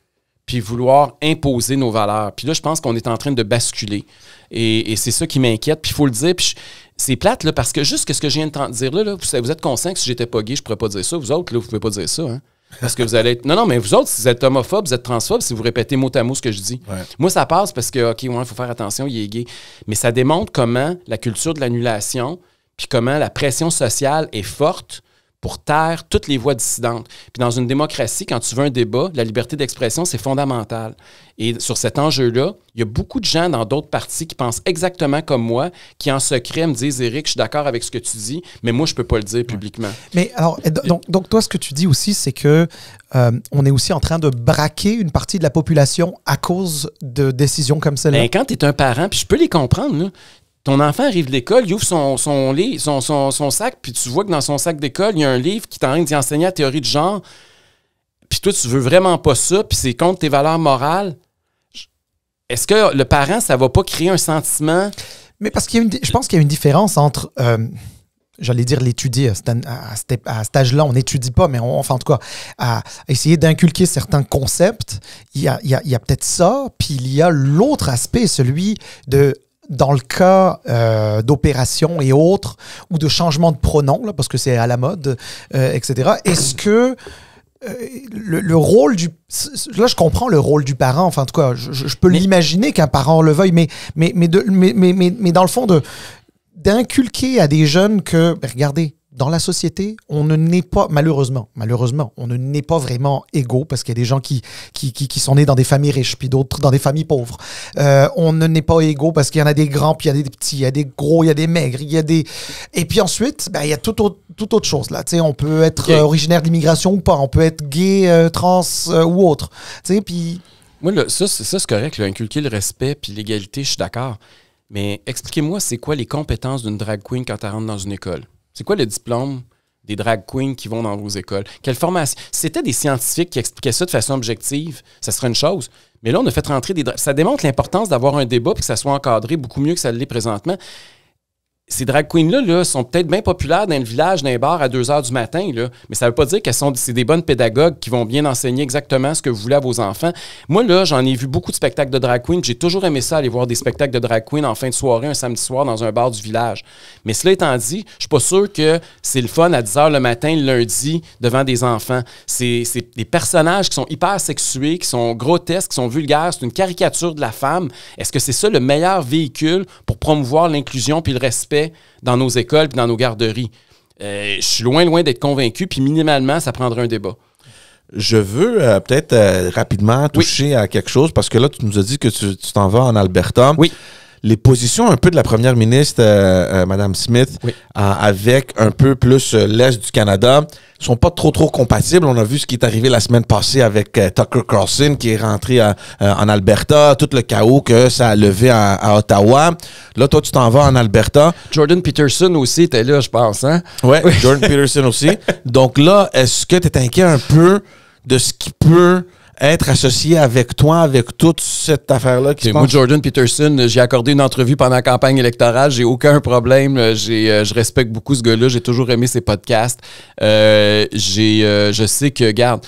puis vouloir imposer nos valeurs. Puis là, je pense qu'on est en train de basculer. Et c'est ça qui m'inquiète. Puis il faut le dire. Puis c'est plate, là, parce que juste ce que je viens de dire là, vous êtes conscient que si j'étais pas gay, je pourrais pas dire ça. Vous autres, là, vous pouvez pas dire ça. Hein? Parce que vous allez être... Non, mais vous autres, si vous êtes homophobe, vous êtes transphobe, si vous répétez mot à mot ce que je dis. Ouais. Moi, ça passe parce que, OK, il faut faire attention, il est gay. Mais ça démontre comment la culture de l'annulation puis comment la pression sociale est forte pour taire toutes les voix dissidentes. Puis dans une démocratie, quand tu veux un débat, la liberté d'expression, c'est fondamental. Et sur cet enjeu-là, il y a beaucoup de gens dans d'autres partis qui pensent exactement comme moi, qui en secret me disent « Éric, je suis d'accord avec ce que tu dis, mais moi, je peux pas le dire publiquement. » Mais alors, donc toi, ce que tu dis aussi, c'est que on est aussi en train de braquer une partie de la population à cause de décisions comme celle-là. Ben, quand tu es un parent, puis je peux les comprendre, là, ton enfant arrive de l'école, il ouvre son sac, puis tu vois que dans son sac d'école, il y a un livre qui t'en d'y enseigner la théorie du genre, puis toi, tu veux vraiment pas ça, puis c'est contre tes valeurs morales. Est-ce que le parent, ça va pas créer un sentiment? Mais parce qu'il y a je pense qu'il y a une différence entre, j'allais dire l'étudier, à cet âge-là, on n'étudie pas, mais enfin, en tout cas, à essayer d'inculquer certains concepts, il y a peut-être ça, puis il y a l'autre aspect, celui de... Dans le cas d'opérations et autres, ou de changement de pronom, là, parce que c'est à la mode, etc., est-ce que le rôle du... Là, je comprends le rôle du parent, enfin, en tout cas, je peux l'imaginer qu'un parent le veuille, mais dans le fond, d'inculquer à des jeunes que, regardez, dans la société, on ne naît pas, malheureusement, on ne naît pas vraiment égaux parce qu'il y a des gens qui sont nés dans des familles riches puis d'autres dans des familles pauvres. On ne naît pas égaux parce qu'il y en a des grands puis il y a des petits, il y a des gros, il y a des maigres, il y a des... Et puis ensuite, il y a toute autre chose là. On peut être originaire d'immigration ou pas, on peut être gay, trans ou autre. Puis... Moi, ça, c'est correct, là, inculquer le respect puis l'égalité, je suis d'accord. Mais expliquez-moi, c'est quoi les compétences d'une drag queen quand elle rentre dans une école? C'est quoi le diplôme des drag queens qui vont dans vos écoles? Quelle formation? Si c'était des scientifiques qui expliquaient ça de façon objective, ça serait une chose. Mais là, on a fait rentrer des... Ça démontre l'importance d'avoir un débat et que ça soit encadré beaucoup mieux que ça l'est présentement. Ces drag queens-là sont peut-être bien populaires dans le village, dans les bars à 2 h du matin, là, mais ça ne veut pas dire c'est des bonnes pédagogues qui vont bien enseigner exactement ce que vous voulez à vos enfants. Moi, là, j'en ai vu beaucoup de spectacles de drag queens. J'ai toujours aimé ça, aller voir des spectacles de drag queens en fin de soirée, un samedi soir, dans un bar du village. Mais cela étant dit, je suis pas sûr que c'est le fun à 10 h le matin, le lundi, devant des enfants. C'est des personnages qui sont hyper sexués, qui sont grotesques, qui sont vulgaires. C'est une caricature de la femme. Est-ce que c'est ça le meilleur véhicule pour promouvoir l'inclusion puis le respect dans nos écoles et dans nos garderies? Je suis loin d'être convaincu, puis minimalement, ça prendrait un débat. Je veux peut-être rapidement toucher à quelque chose, parce que là, tu nous as dit que tu t'en vas en Alberta. Oui. Les positions un peu de la première ministre, Mme Smith, avec un peu plus l'Est du Canada, sont pas trop compatibles. On a vu ce qui est arrivé la semaine passée avec Tucker Carlson qui est rentré en Alberta, tout le chaos que ça a levé à Ottawa. Là, toi, tu t'en vas en Alberta. Jordan Peterson aussi était là, je pense. Hein? Oui, Jordan Peterson aussi. Donc là, est-ce que tu es inquiet un peu de ce qui peut être associé avec toi, avec toute cette affaire-là qui se passe? Moi, Jordan Peterson, j'ai accordé une entrevue pendant la campagne électorale. J'ai aucun problème. Je respecte beaucoup ce gars-là. J'ai toujours aimé ses podcasts. Je sais que, regarde,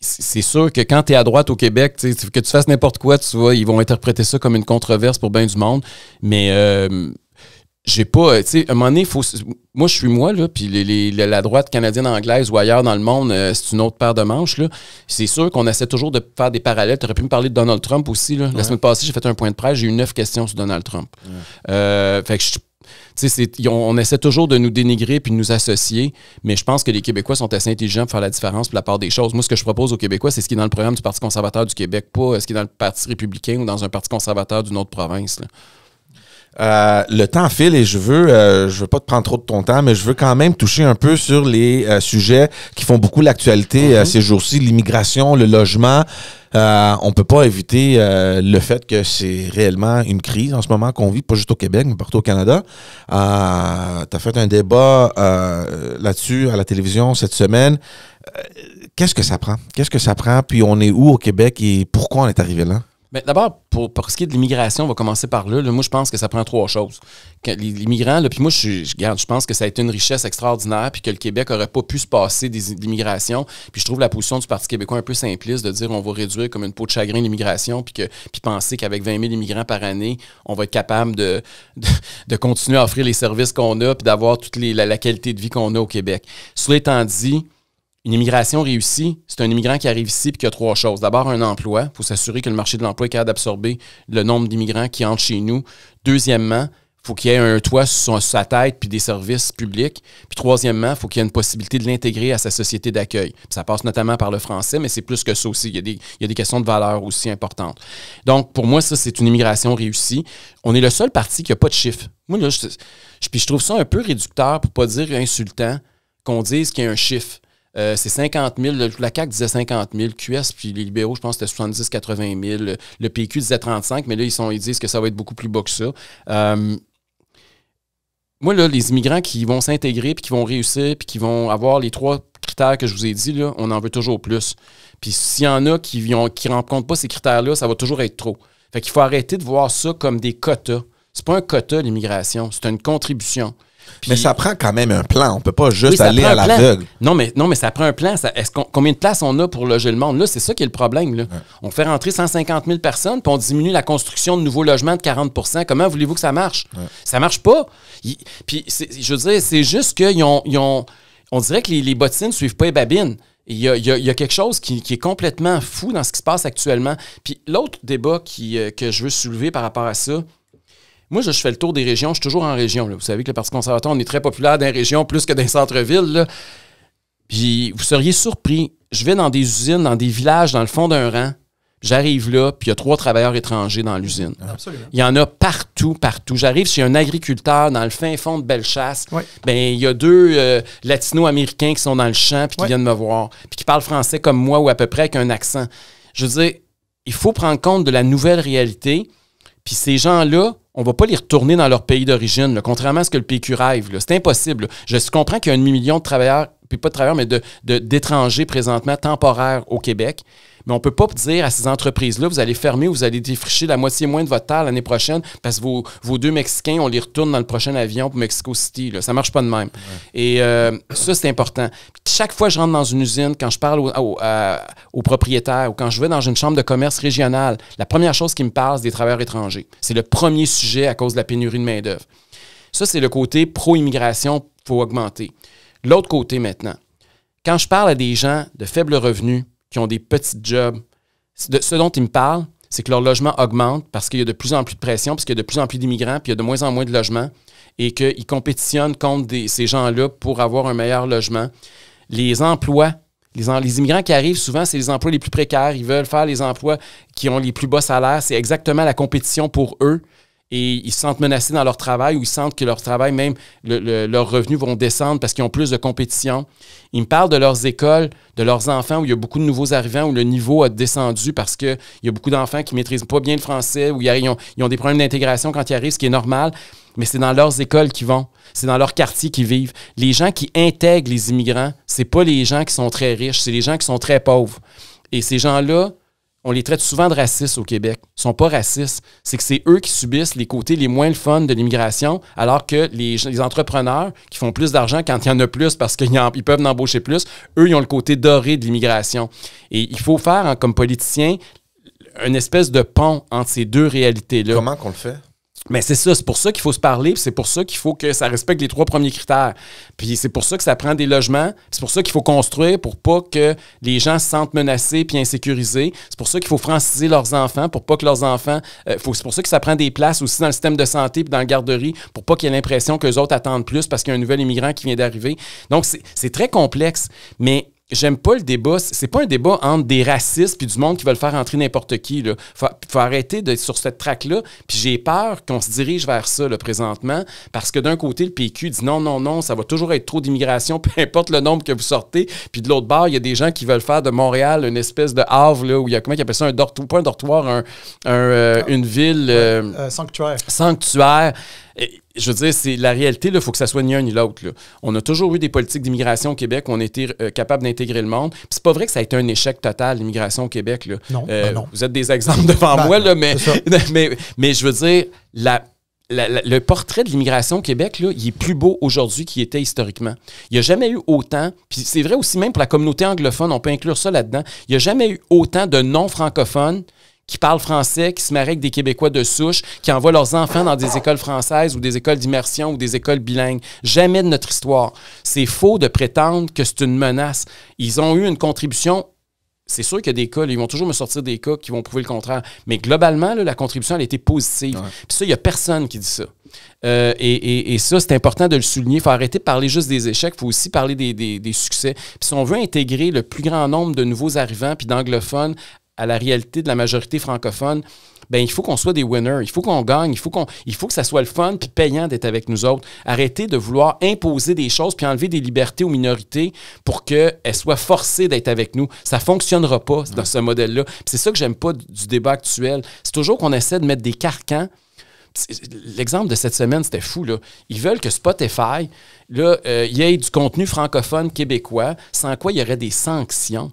c'est sûr que quand tu es à droite au Québec, que tu fasses n'importe quoi, tu vois, ils vont interpréter ça comme une controverse pour bien du monde. Mais j'ai pas, tu sais, à un moment donné, moi, je suis moi, là, puis la droite canadienne, anglaise ou ailleurs dans le monde, c'est une autre paire de manches, là. C'est sûr qu'on essaie toujours de faire des parallèles. Tu aurais pu me parler de Donald Trump aussi, là. La semaine passée, j'ai fait un point de presse, j'ai eu 9 questions sur Donald Trump. Fait que on essaie toujours de nous dénigrer puis de nous associer, mais je pense que les Québécois sont assez intelligents pour faire la différence pour la part des choses. Moi, ce que je propose aux Québécois, c'est ce qui est dans le programme du Parti conservateur du Québec, pas ce qui est dans le Parti républicain ou dans un parti conservateur d'une autre province, là. Le temps file et je veux pas te prendre trop de ton temps, mais je veux quand même toucher un peu sur les sujets qui font beaucoup l'actualité ces jours-ci, l'immigration, le logement. On peut pas éviter le fait que c'est réellement une crise en ce moment qu'on vit, pas juste au Québec, mais partout au Canada. Tu as fait un débat là-dessus à la télévision cette semaine. Qu'est-ce que ça prend? Qu'est-ce que ça prend? Puis on est où au Québec et pourquoi on est arrivé là? Bien, d'abord, pour ce qui est de l'immigration, on va commencer par là. Moi, je pense que ça prend 3 choses. Les migrants, là, puis moi, je pense que ça a été une richesse extraordinaire, puis que le Québec n'aurait pas pu se passer d'immigration. Puis je trouve la position du Parti québécois un peu simpliste de dire on va réduire comme une peau de chagrin l'immigration, puis penser qu'avec 20 000 immigrants par année, on va être capable de continuer à offrir les services qu'on a, puis d'avoir toute la qualité de vie qu'on a au Québec. Cela étant dit, une immigration réussie, c'est un immigrant qui arrive ici et qui a 3 choses. D'abord, un emploi. Il faut s'assurer que le marché de l'emploi est capable d'absorber le nombre d'immigrants qui entrent chez nous. Deuxièmement, il faut qu'il y ait un toit sur sa tête puis des services publics. Puis troisièmement, il faut qu'il y ait une possibilité de l'intégrer à sa société d'accueil. Puis ça passe notamment par le français, mais c'est plus que ça aussi. Il y a des questions de valeur aussi importantes. Donc, pour moi, ça, c'est une immigration réussie. On est le seul parti qui n'a pas de chiffres. Moi, là, je trouve ça un peu réducteur, pour ne pas dire insultant, qu'on dise qu'il y a un chiffre. C'est 50 000. La CAQ disait 50 000. QS, puis les libéraux, je pense que c'était 70-80 000. Le PQ disait 35 mais là, ils disent que ça va être beaucoup plus bas que ça. Moi, là, les immigrants qui vont s'intégrer, puis qui vont réussir, puis qui vont avoir les 3 critères que je vous ai dit, là, on en veut toujours plus. Puis s'il y en a qui ne rencontrent pas ces critères-là, ça va toujours être trop. Fait qu'il faut arrêter de voir ça comme des quotas. C'est pas un quota, l'immigration. C'est une contribution. Puis, mais ça prend quand même un plan. On peut pas juste aller à l'aveugle. Non, mais ça prend un plan. Combien de places on a pour loger le monde? Là, c'est ça qui est le problème. Là. Ouais. On fait rentrer 150 000 personnes, puis on diminue la construction de nouveaux logements de 40 %. Comment voulez-vous que ça marche? Ouais. Ça marche pas. Puis, je veux dire, c'est juste on dirait que les bottines ne suivent pas les babines. Il y a quelque chose qui est complètement fou dans ce qui se passe actuellement. Puis l'autre débat que je veux soulever par rapport à ça, moi, je fais le tour des régions. Je suis toujours en région. Là. Vous savez que le Parti conservateur, on est très populaire dans les régions plus que dans les centres-villes. Là. Puis vous seriez surpris. Je vais dans des usines, dans des villages, dans le fond d'un rang. J'arrive là, puis il y a 3 travailleurs étrangers dans l'usine. Absolument. Il y en a partout. J'arrive chez un agriculteur dans le fin fond de Bellechasse. Oui. Bien, il y a 2 latino-américains qui sont dans le champ puis qui viennent me voir, puis qui parlent français comme moi ou à peu près avec un accent. Je veux dire, il faut prendre compte de la nouvelle réalité. Puis ces gens-là, on ne va pas les retourner dans leur pays d'origine, là, contrairement à ce que le PQ rêve. Là. C'est impossible. Là. Je comprends qu'il y a 1 million de travailleurs, puis pas de travailleurs, mais d'étrangers présentement temporaires au Québec. Mais on ne peut pas dire à ces entreprises-là, vous allez fermer ou vous allez défricher la moitié moins de votre terre l'année prochaine parce que vos 2 Mexicains, on les retourne dans le prochain avion pour Mexico City. Là. Ça ne marche pas de même. Ouais. Et ça, c'est important. Puis, chaque fois que je rentre dans une usine, quand je parle aux propriétaires ou quand je vais dans une chambre de commerce régionale, la première chose qui me parle, c'est des travailleurs étrangers. C'est le premier sujet à cause de la pénurie de main-d'œuvre. Ça, c'est le côté pro-immigration, il faut augmenter. L'autre côté maintenant, quand je parle à des gens de faible revenu, qui ont des petits jobs, ce dont ils me parlent, c'est que leur logement augmente parce qu'il y a de plus en plus de pression, parce qu'il y a de plus en plus d'immigrants, puis il y a de moins en moins de logements, et qu'ils compétitionnent contre ces gens-là pour avoir un meilleur logement. Les emplois, les immigrants qui arrivent, souvent, c'est les emplois les plus précaires. Ils veulent faire les emplois qui ont les plus bas salaires. C'est exactement la compétition pour eux. Et ils se sentent menacés dans leur travail ou ils sentent que leur travail, même leurs revenus vont descendre parce qu'ils ont plus de compétition. Ils me parlent de leurs écoles, de leurs enfants où il y a beaucoup de nouveaux arrivants, où le niveau a descendu parce qu'il y a beaucoup d'enfants qui ne maîtrisent pas bien le français, où ils ont des problèmes d'intégration quand ils arrivent, ce qui est normal. Mais c'est dans leurs écoles qu'ils vont. C'est dans leur quartier qu'ils vivent. Les gens qui intègrent les immigrants, c'est pas les gens qui sont très riches, c'est les gens qui sont très pauvres. Et ces gens-là, on les traite souvent de racistes au Québec. Ils ne sont pas racistes. C'est que c'est eux qui subissent les côtés les moins le fun de l'immigration, alors que les entrepreneurs qui font plus d'argent quand il y en a plus parce qu'ils peuvent en embaucher plus, eux, ils ont le côté doré de l'immigration. Et il faut faire, comme politicien, une espèce de pont entre ces 2 réalités-là. Comment qu'on le fait? Mais c'est ça, c'est pour ça qu'il faut se parler, puis c'est pour ça qu'il faut que ça respecte les 3 premiers critères. Puis c'est pour ça que ça prend des logements, c'est pour ça qu'il faut construire pour pas que les gens se sentent menacés puis insécurisés. C'est pour ça qu'il faut franciser leurs enfants pour pas que leurs enfants... c'est pour ça que ça prend des places aussi dans le système de santé puis dans la garderie pour pas qu'il y ait l'impression qu'eux autres attendent plus parce qu'il y a un nouvel immigrant qui vient d'arriver. Donc c'est très complexe, mais j'aime pas le débat. C'est pas un débat entre des racistes puis du monde qui veulent faire entrer n'importe qui. Là. Faut arrêter d'être sur cette traque-là. Puis j'ai peur qu'on se dirige vers ça là, présentement parce que d'un côté, le PQ dit non, ça va toujours être trop d'immigration, peu importe le nombre que vous sortez. Puis de l'autre bord, il y a des gens qui veulent faire de Montréal une espèce de havre là, où il y a, comment ils appellent ça, un dortoir, pas un dortoir, une ville... sanctuaire. Sanctuaire. Je veux dire, c'est la réalité, il faut que ça soit ni un ni l'autre. Là. On a toujours eu des politiques d'immigration au Québec où on était capable d'intégrer le monde. Puis c'est pas vrai que ça a été un échec total, l'immigration au Québec. Là. Non, non. Vous êtes des exemples devant moi, là, mais je veux dire, le portrait de l'immigration au Québec, là, il est plus beau aujourd'hui qu'il était historiquement. Il n'y a jamais eu autant, puis c'est vrai aussi même pour la communauté anglophone, on peut inclure ça là-dedans, il n'y a jamais eu autant de non-francophones qui parlent français, qui se marient avec des Québécois de souche, qui envoient leurs enfants dans des écoles françaises ou des écoles d'immersion ou des écoles bilingues. Jamais de notre histoire. C'est faux de prétendre que c'est une menace. Ils ont eu une contribution. C'est sûr qu'il y a des cas, là, ils vont toujours me sortir des cas qui vont prouver le contraire. Mais globalement, là, la contribution, elle a été positive. Ouais. Puis ça, il n'y a personne qui dit ça. Et ça, c'est important de le souligner. Il faut arrêter de parler juste des échecs. Il faut aussi parler des succès. Puis si on veut intégrer le plus grand nombre de nouveaux arrivants puis d'anglophones à la réalité de la majorité francophone, ben il faut qu'on soit des winners, il faut qu'on gagne, il faut que ça soit le fun puis payant d'être avec nous autres. Arrêtez de vouloir imposer des choses puis enlever des libertés aux minorités pour qu'elles soient forcées d'être avec nous. Ça ne fonctionnera pas dans ce modèle-là. Puis c'est ça que j'aime pas du débat actuel. C'est toujours qu'on essaie de mettre des carcans. L'exemple de cette semaine, c'était fou, là. Ils veulent que Spotify, là, y ait du contenu francophone québécois, sans quoi il y aurait des sanctions.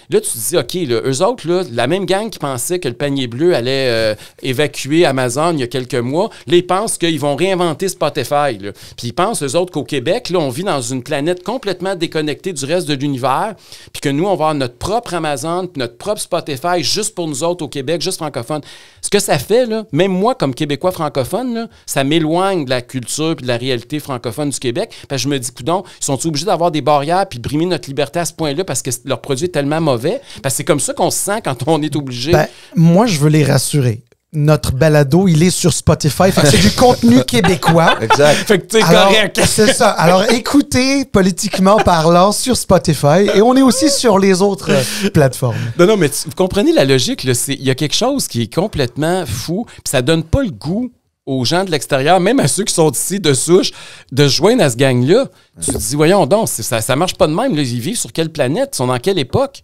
Là, tu te dis, OK, là, eux autres, là, la même gang qui pensait que le panier bleu allait évacuer Amazon il y a quelques mois, là, ils pensent qu'ils vont réinventer Spotify. Là. Puis ils pensent, eux autres, qu'au Québec, là, on vit dans une planète complètement déconnectée du reste de l'univers, puis que nous, on va avoir notre propre Amazon, puis notre propre Spotify juste pour nous autres au Québec, juste francophone. Ce que ça fait, là, même moi, comme Québécois francophone, là, ça m'éloigne de la culture et de la réalité francophone du Québec. Parce que je me dis, coudonc, ils sont obligés d'avoir des barrières puis de brimer notre liberté à ce point-là parce que leur produit est tellement mauvais? Parce que c'est comme ça qu'on se sent quand on est obligé. Ben, moi, je veux les rassurer. Notre balado, il est sur Spotify. Fait que c'est du contenu québécois. Exact. Fait que c'est correct. C'est ça. Alors, écoutez Politiquement parlant sur Spotify et on est aussi sur les autres plateformes. Non, mais vous comprenez la logique. Il y a quelque chose qui est complètement fou puis ça donne pas le goût aux gens de l'extérieur, même à ceux qui sont ici de souche, de se joindre à ce gang-là. Tu te dis, voyons donc, ça marche pas de même. Là, ils vivent sur quelle planète? Ils sont dans quelle époque?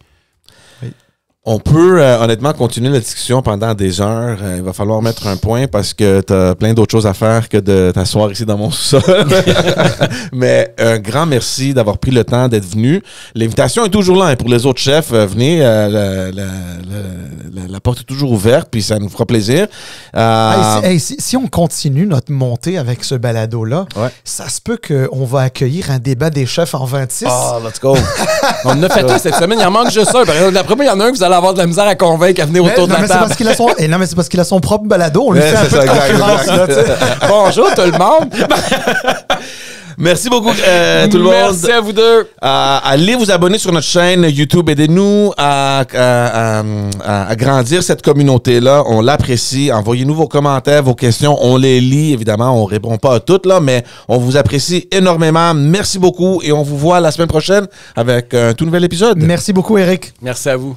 On peut honnêtement continuer la discussion pendant des heures. Il va falloir mettre un point parce que tu as plein d'autres choses à faire que de t'asseoir ici dans mon sous-sol. Mais un grand merci d'avoir pris le temps d'être venu. L'invitation est toujours là. Pour les autres chefs, venez. La porte est toujours ouverte puis ça nous fera plaisir. Si on continue notre montée avec ce balado-là, ça se peut qu'on va accueillir un débat des chefs en 26. Ah, let's go! On en a fait un cette semaine. Il en manque juste un. Par exemple, d'après moi, il y en a un que vous allez avoir de la misère à convaincre à venir autour de la table. C'est parce qu'il a son propre balado. On lui fait un peu de concurrence. Bonjour tout le monde. Merci beaucoup tout le monde. Merci à vous deux. Allez vous abonner sur notre chaîne YouTube. Aidez-nous à grandir cette communauté-là. On l'apprécie. Envoyez-nous vos commentaires, vos questions. On les lit. Évidemment, on répond pas à toutes, là, mais on vous apprécie énormément. Merci beaucoup et on vous voit la semaine prochaine avec un tout nouvel épisode. Merci beaucoup, Eric. Merci à vous.